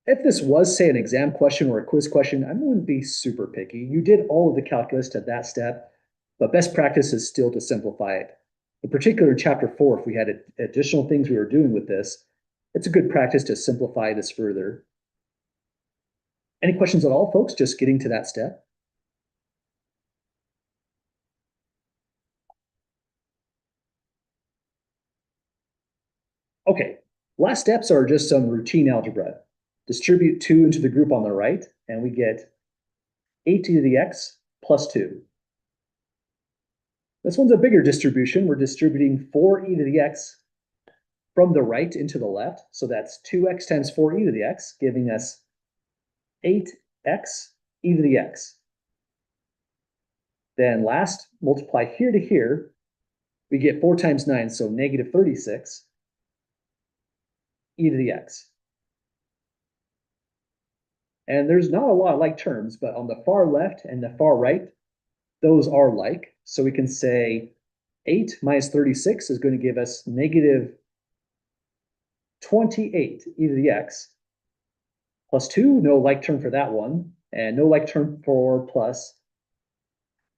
If this was, say, an exam question or a quiz question, I wouldn't be super picky. You did all of the calculus to that step, but best practice is still to simplify it. In particular, in chapter 4, if we had additional things we were doing with this, it's a good practice to simplify this further. Any questions at all, folks? Just getting to that step. Okay, last steps are just some routine algebra. Distribute 2 into the group on the right, and we get 8e to the x plus 2. This one's a bigger distribution. We're distributing 4e to the x from the right into the left. So that's 2x times 4e to the x, giving us 8x e to the x. Then last, multiply here to here. We get 4 times 9, so negative 36 e to the x. And there's not a lot of like terms, but on the far left and the far right, those are like. So we can say 8 minus 36 is going to give us negative 28 e to the x plus 2, no like term for that one, and no like term for plus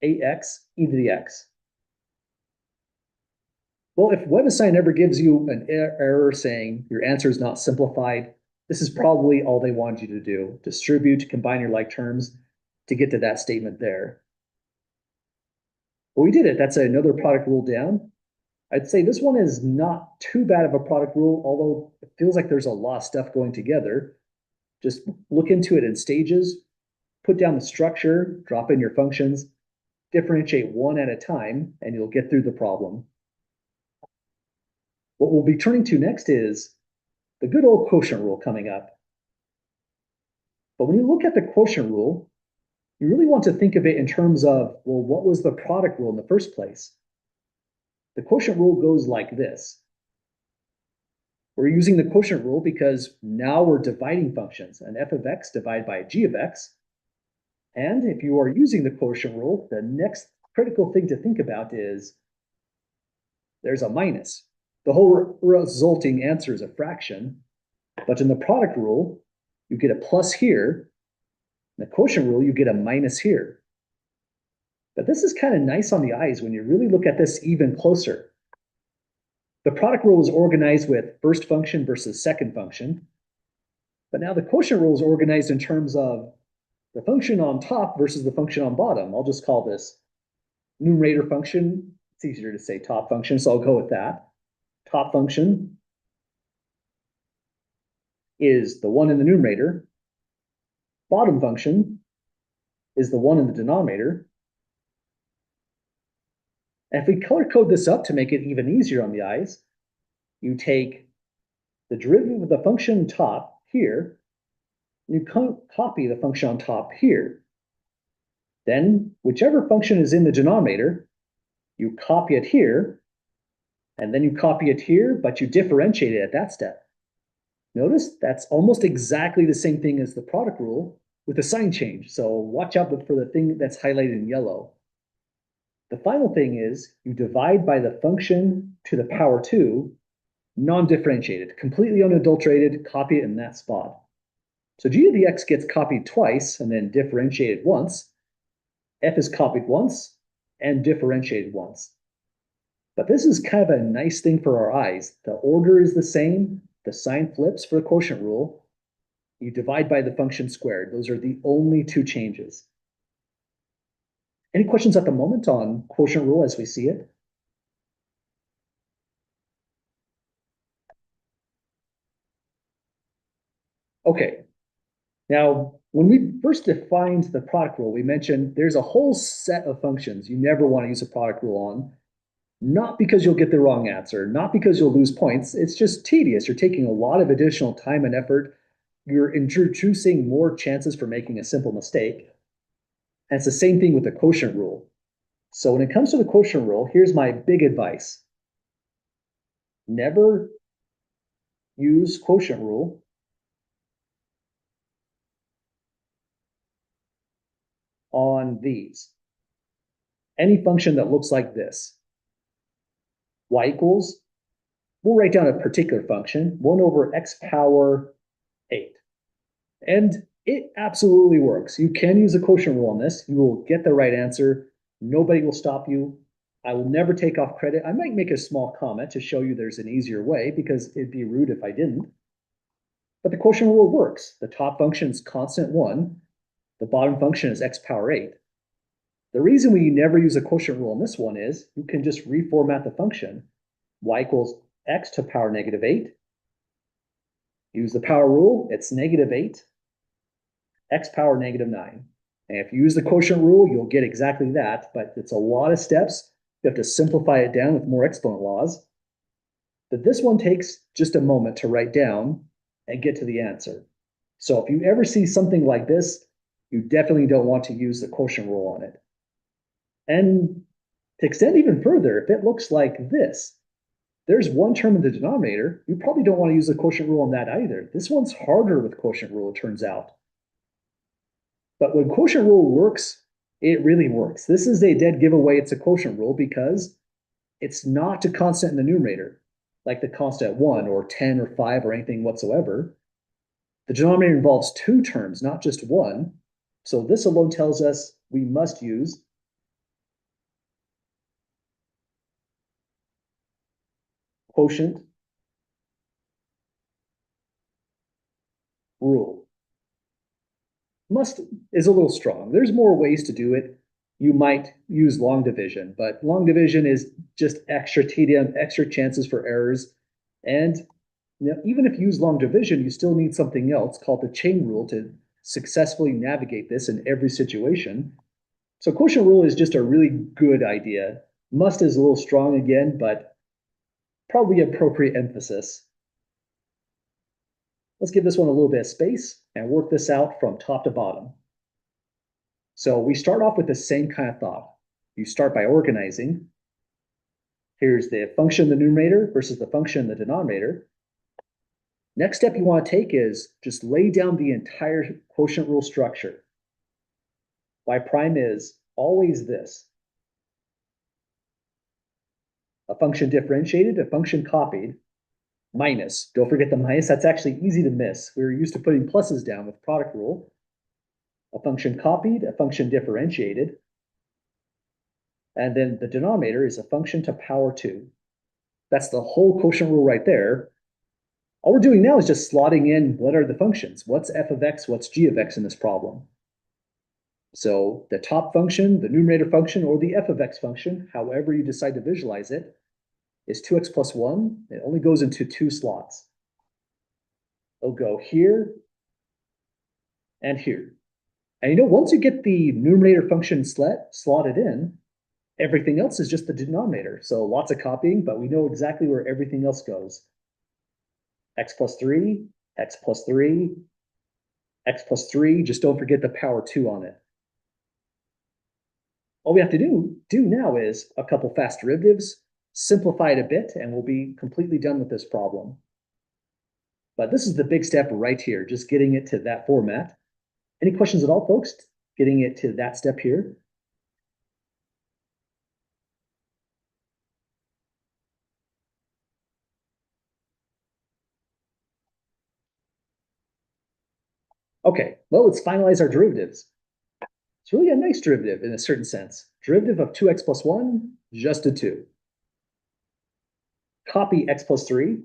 8x e to the x. Well, if WebAssign ever gives you an error saying your answer is not simplified, this is probably all they want you to do. Distribute, combine your like terms to get to that statement there. But we did it. That's another product rule down. I'd say this one is not too bad of a product rule, although it feels like there's a lot of stuff going together. Just look into it in stages, put down the structure, drop in your functions, differentiate one at a time, and you'll get through the problem. What we'll be turning to next is the good old quotient rule coming up. But when you look at the quotient rule, you really want to think of it in terms of, well, what was the product rule in the first place? The quotient rule goes like this. We're using the quotient rule because now we're dividing functions, an f of x divided by a g of x. And if you are using the quotient rule, the next critical thing to think about is there's a minus. The whole resulting answer is a fraction, but in the product rule, you get a plus here. In the quotient rule, you get a minus here. But this is kind of nice on the eyes when you really look at this even closer. The product rule is organized with first function versus second function. But now the quotient rule is organized in terms of the function on top versus the function on bottom. I'll just call this numerator function. It's easier to say top function, so I'll go with that. Top function is the one in the numerator. Bottom function is the one in the denominator. And if we color code this up to make it even easier on the eyes, you take the derivative of the function top here, you copy the function on top here. Then whichever function is in the denominator, you copy it here, and then you copy it here, but you differentiate it at that step. Notice that's almost exactly the same thing as the product rule with a sign change. So watch out for the thing that's highlighted in yellow. The final thing is you divide by the function to the power 2, non-differentiated, completely unadulterated, copy it in that spot. So g of the x gets copied twice and then differentiated once. F is copied once and differentiated once. But this is kind of a nice thing for our eyes. The order is the same, the sign flips for the quotient rule. You divide by the function squared. Those are the only two changes. Any questions at the moment on quotient rule as we see it? Okay. Now, when we first defined the product rule, we mentioned there's a whole set of functions you never want to use a product rule on. Not because you'll get the wrong answer, not because you'll lose points. It's just tedious. You're taking a lot of additional time and effort. You're introducing more chances for making a simple mistake. And it's the same thing with the quotient rule. So when it comes to the quotient rule, here's my big advice. Never use quotient rule on these. Any function that looks like this. Y equals, we'll write down a particular function, 1 over x power 8. And it absolutely works. You can use a quotient rule on this. You will get the right answer. Nobody will stop you. I will never take off credit. I might make a small comment to show you there's an easier way because it'd be rude if I didn't. But the quotient rule works. The top function is constant 1. The bottom function is x power 8. The reason we never use a quotient rule on this one is you can just reformat the function. Y equals x to power negative 8. Use the power rule, it's negative 8, x power negative 9. And if you use the quotient rule, you'll get exactly that, but it's a lot of steps. You have to simplify it down with more exponent laws. But this one takes just a moment to write down and get to the answer. So if you ever see something like this, you definitely don't want to use the quotient rule on it. And to extend even further, if it looks like this, there's one term in the denominator, you probably don't want to use the quotient rule on that either. This one's harder with quotient rule, it turns out. But when quotient rule works, it really works. This is a dead giveaway. It's a quotient rule because it's not a constant in the numerator, like the constant 1 or 10 or 5 or anything whatsoever. The denominator involves two terms, not just one. So this alone tells us we must use quotient rule. Must is a little strong. There's more ways to do it. You might use long division, but long division is just extra tedium, extra chances for errors. And even if you use long division, you still need something else called the chain rule to successfully navigate this in every situation. So quotient rule is just a really good idea. Must is a little strong again, but probably appropriate emphasis. Let's give this one a little bit of space and work this out from top to bottom. So we start off with the same kind of thought. You start by organizing. Here's the function in the numerator versus the function in the denominator. Next step you want to take is just lay down the entire quotient rule structure. Y prime is always this. A function differentiated, a function copied, minus. Don't forget the minus, that's actually easy to miss. We're used to putting pluses down with product rule. A function copied, a function differentiated. And then the denominator is a function to power 2. That's the whole quotient rule right there. All we're doing now is just slotting in what are the functions. What's f of x, what's g of x in this problem? So the top function, the numerator function, or the f of x function, however you decide to visualize it, is 2x plus 1. It only goes into 2 slots. It'll go here and here. And once you get the numerator function slotted in, Everything else is just the denominator. So lots of copying, but we know exactly where everything else goes. X plus 3, x plus 3, x plus 3. Just don't forget the power 2 on it. All we have to do now is a couple fast derivatives, simplify it a bit, and we'll be completely done with this problem. But this is the big step right here, just getting it to that format. Any questions at all, folks? Getting it to that step here? Okay, well, let's finalize our derivatives. It's really a nice derivative in a certain sense. Derivative of 2x plus 1, just a 2. Copy x plus 3.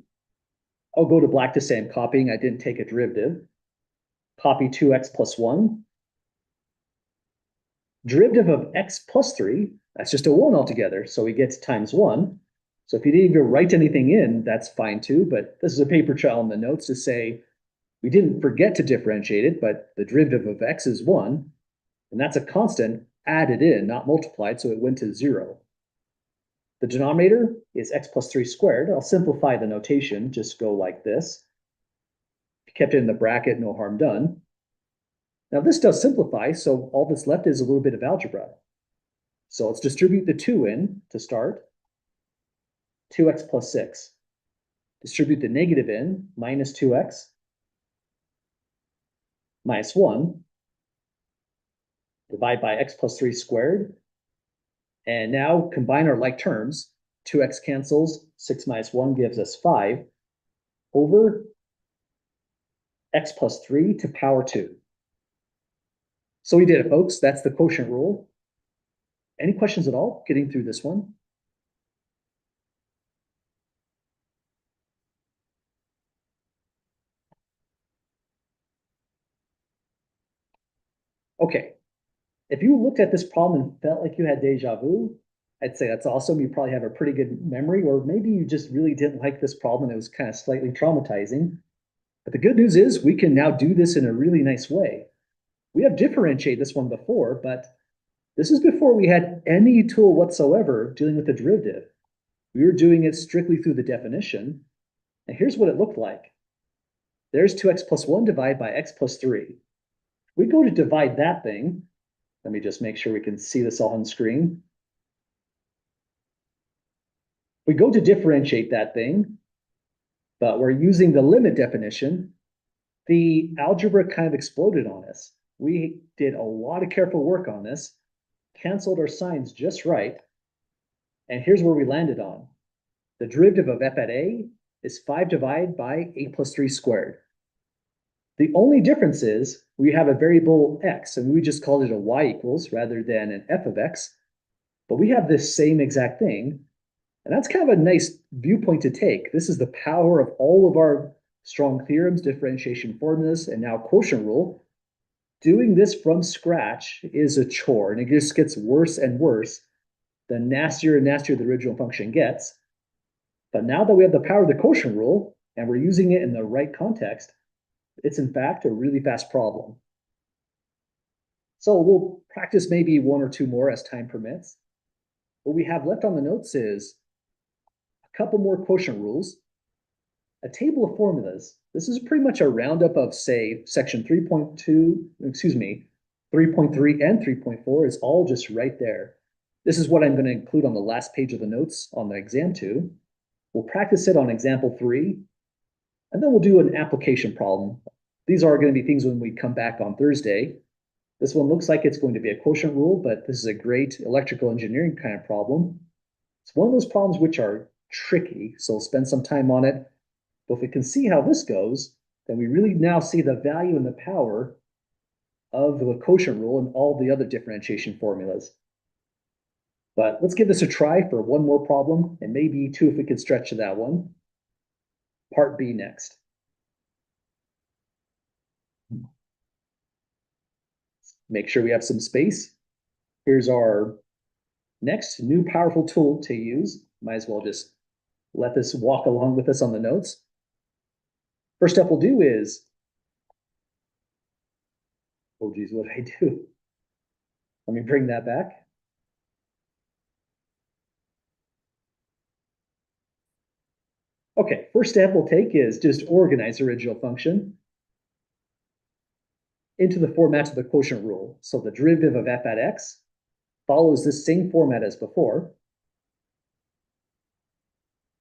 I'll go to black to say I'm copying. I didn't take a derivative. Copy 2x plus 1. Derivative of x plus 3, that's just a 1 altogether, so we get times 1. So if you didn't even write anything in, that's fine too, but this is a paper trail in the notes to say we didn't forget to differentiate it, but the derivative of x is 1, and that's a constant added in, not multiplied, so it went to 0. The denominator is x plus 3 squared. I'll simplify the notation, just go like this. If you kept it in the bracket, no harm done. Now this does simplify, so all that's left is a little bit of algebra. So let's distribute the 2 in to start. 2x plus 6. Distribute the negative in, minus 2x, minus 1. Divide by x plus 3 squared. And now combine our like terms. 2x cancels, 6 minus 1 gives us 5, over x plus 3 to power 2. So we did it, folks. That's the quotient rule. Any questions at all getting through this one? Okay. If you looked at this problem and felt like you had deja vu, I'd say that's awesome. You probably have a pretty good memory, or maybe you just really didn't like this problem and it was kind of slightly traumatizing. But the good news is we can now do this in a really nice way. We have differentiated this one before, but this is before we had any tool whatsoever dealing with the derivative. We were doing it strictly through the definition. And here's what it looked like. There's 2x plus 1 divided by x plus 3. We go to divide that thing. Let me just make sure we can see this all on screen. We go to differentiate that thing, but we're using the limit definition. The algebra kind of exploded on us. We did a lot of careful work on this, canceled our signs just right, and here's where we landed on. The derivative of f at a is 5 divided by a plus 3 squared. The only difference is we have a variable x, and we just called it a y equals rather than an f of x, but we have this same exact thing, and that's kind of a nice viewpoint to take. This is the power of all of our strong theorems, differentiation formulas, and now quotient rule. Doing this from scratch is a chore, and it just gets worse and worse the nastier and nastier the original function gets. But now that we have the power of the quotient rule, and we're using it in the right context, it's in fact a really fast problem. So we'll practice maybe one or two more as time permits. What we have left on the notes is a couple more quotient rules, a table of formulas. This is pretty much a roundup of, say, section 3.2, 3.3 and 3.4 is all just right there. This is what I'm going to include on the last page of the notes on the exam 2. We'll practice it on example 3, and then we'll do an application problem. These are going to be things when we come back on Thursday. This one looks like it's going to be a quotient rule, but this is a great electrical engineering kind of problem. It's one of those problems which are tricky, so we'll spend some time on it. But if we can see how this goes, then we really now see the value and the power of the quotient rule and all the other differentiation formulas. But let's give this a try for one more problem, and maybe two if we can stretch to that one. Part B next. Make sure we have some space. Here's our next new powerful tool to use. Might as well just let this walk along with us on the notes. First step we'll do is, oh geez, what did I do? Let me bring that back. Okay, first step we'll take is just organize the original function into the format of the quotient rule. So the derivative of f at x follows the same format as before.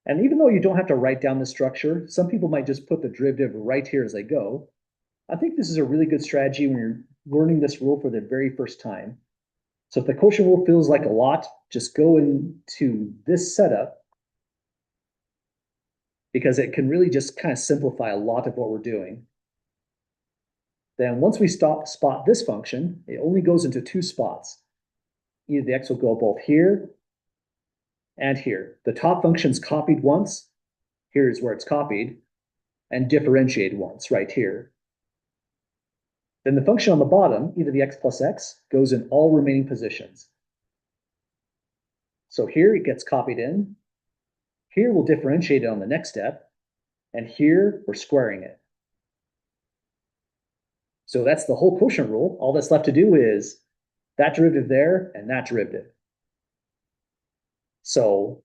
And even though you don't have to write down the structure, some people might just put the derivative right here as they go. I think this is a really good strategy when you're learning this rule for the very first time. So if the quotient rule feels like a lot, just go into this setup because it can really just kind of simplify a lot of what we're doing. Then once we spot this function, it only goes into two spots. E to the x will go both here and here. The top function's copied once. Here's where it's copied, and differentiated once, right here. Then the function on the bottom, e to the x plus x, goes in all remaining positions. So here it gets copied in. Here we'll differentiate it on the next step. And here we're squaring it. So that's the whole quotient rule. All that's left to do is that derivative there and that derivative. So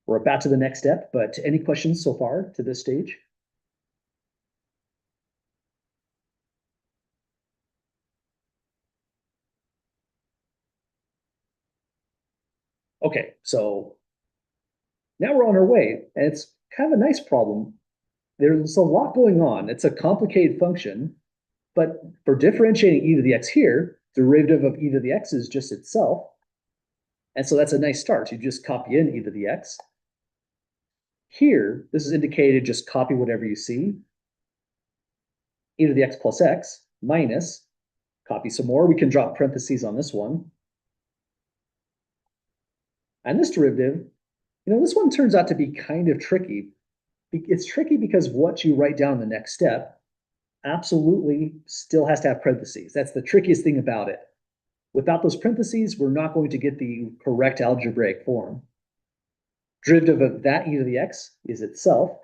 we're about to the next step, but any questions so far to this stage? Okay, so now we're on our way, and it's kind of a nice problem. There's a lot going on. It's a complicated function, but for differentiating e to the x here, derivative of e to the x is just itself. And so that's a nice start. You just copy in e to the x. Here, this is indicated, just copy whatever you see. E to the x plus x minus, copy some more. We can drop parentheses on this one. And this derivative, this one turns out to be kind of tricky. It's tricky because what you write down in the next step absolutely still has to have parentheses. That's the trickiest thing about it. Without those parentheses, we're not going to get the correct algebraic form. Derivative of that e to the x is itself.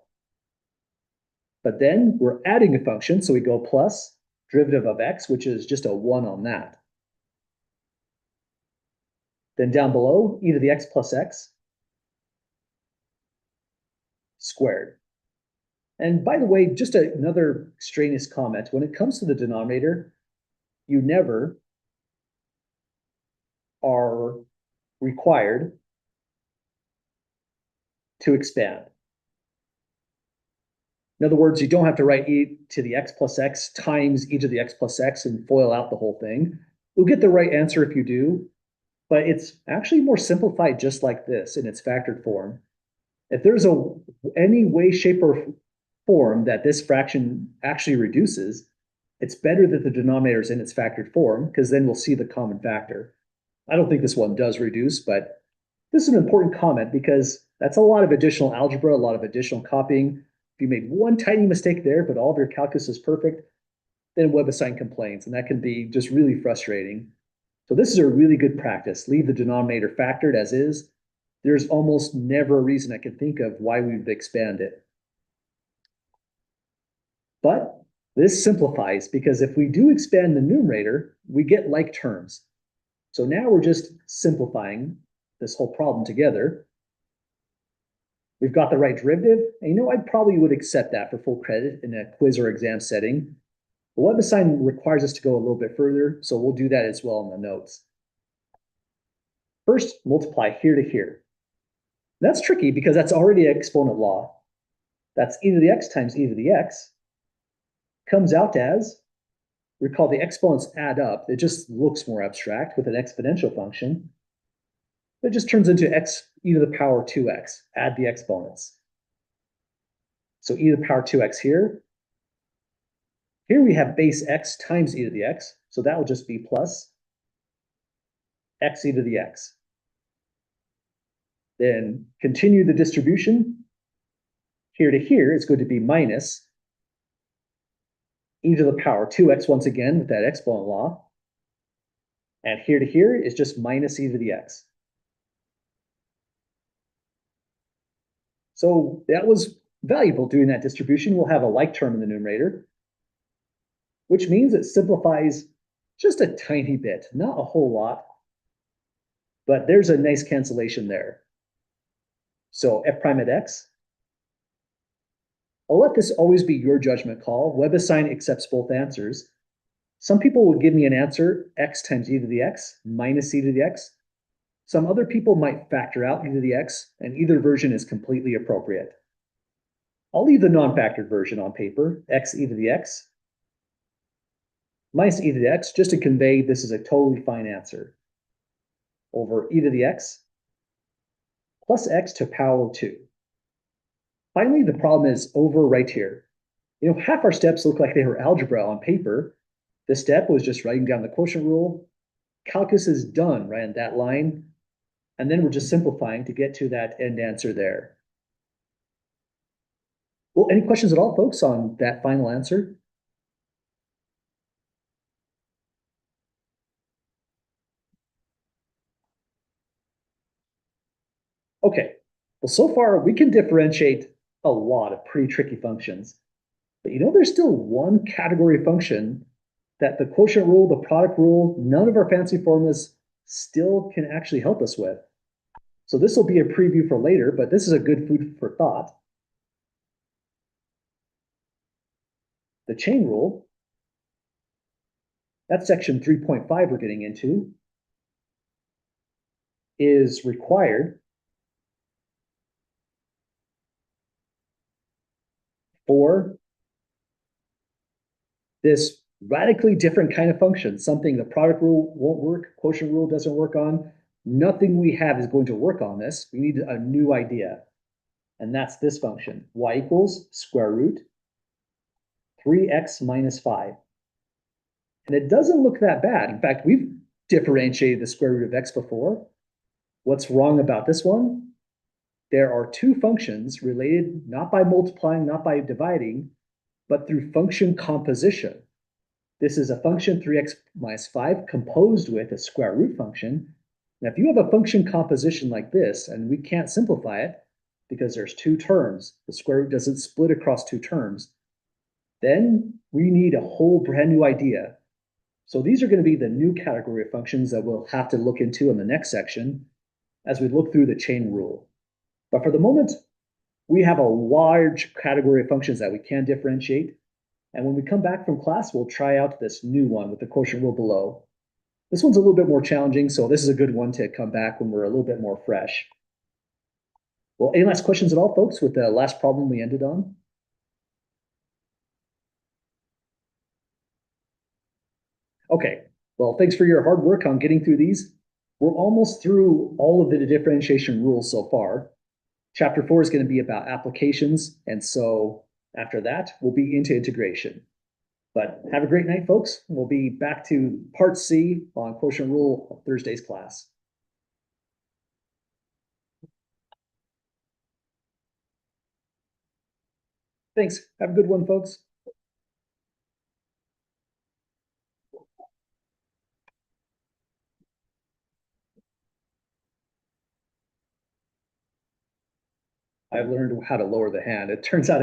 But then we're adding a function, so we go plus derivative of x, which is just a 1 on that. Then down below, e to the x plus x squared. And by the way, just another extraneous comment. When it comes to the denominator, you never are required to expand. In other words, you don't have to write e to the x plus x times e to the x plus x and FOIL out the whole thing. You'll get the right answer if you do, but it's actually more simplified just like this in its factored form. If there's any way, shape, or form that this fraction actually reduces, it's better that the denominator is in its factored form because then we'll see the common factor. I don't think this one does reduce, but this is an important comment because that's a lot of additional algebra, a lot of additional copying. If you made one tiny mistake there, but all of your calculus is perfect, then WebAssign complains, and that can be just really frustrating. So this is a really good practice. Leave the denominator factored as is. There's almost never a reason I can think of why we would expand it. But this simplifies because if we do expand the numerator, we get like terms. So now we're just simplifying this whole problem together. We've got the right derivative, and I probably would accept that for full credit in a quiz or exam setting. The WebAssign requires us to go a little bit further, so we'll do that as well in the notes. First, multiply here to here. That's tricky because that's already an exponent law. That's e to the x times e to the x. Comes out as, recall the exponents add up. It just looks more abstract with an exponential function. It just turns into x e to the power 2x. Add the exponents. So e to the power 2x here. Here we have base x times e to the x. So that will just be plus x e to the x. Then continue the distribution. Here to here is going to be minus e to the power 2x once again with that exponent law. And here to here is just minus e to the x. So that was valuable doing that distribution. We'll have a like term in the numerator, which means it simplifies just a tiny bit, not a whole lot, but there's a nice cancellation there. So f prime at x I'll let this always be your judgment call. WebAssign accepts both answers. Some people will give me an answer, x times e to the x minus e to the x. Some other people might factor out e to the x, and either version is completely appropriate. I'll leave the non-factored version on paper, x e to the x minus e to the x, just to convey this is a totally fine answer, over e to the x plus x to power 2. Finally, the problem is over right here. Half our steps look like they were algebra on paper. This step was just writing down the quotient rule. Calculus is done right on that line. And then we're just simplifying to get to that end answer there. Well, any questions at all, folks, on that final answer? Okay, well, so far we can differentiate a lot of pretty tricky functions. But there's still one category function that the quotient rule, the product rule, none of our fancy formulas still can actually help us with. So this will be a preview for later, but this is a good food for thought. The chain rule, that's section 3.5 we're getting into, is required for this radically different kind of function, something the product rule won't work, quotient rule doesn't work on. Nothing we have is going to work on this. We need a new idea. And that's this function, y equals square root 3x minus 5. And it doesn't look that bad. In fact, we've differentiated the square root of x before. What's wrong about this one? There are two functions related not by multiplying, not by dividing, but through function composition. This is a function 3x minus 5 composed with a square root function. Now, if you have a function composition like this, and we can't simplify it because there's two terms, the square root doesn't split across two terms, then we need a whole brand new idea. So these are going to be the new category of functions that we'll have to look into in the next section as we look through the chain rule. But for the moment, we have a large category of functions that we can differentiate. And when we come back from class, we'll try out this new one with the quotient rule below. This one's a little bit more challenging, so this is a good one to come back when we're a little bit more fresh. Well, any last questions at all, folks, with the last problem we ended on? Okay, well, thanks for your hard work on getting through these. We're almost through all of the differentiation rules so far. Chapter 4 is going to be about applications, and so after that, we'll be into integration. But have a great night, folks. We'll be back to part C on quotient rule of Thursday's class. Thanks. Have a good one, folks. I've learned how to lower the hand. It turns out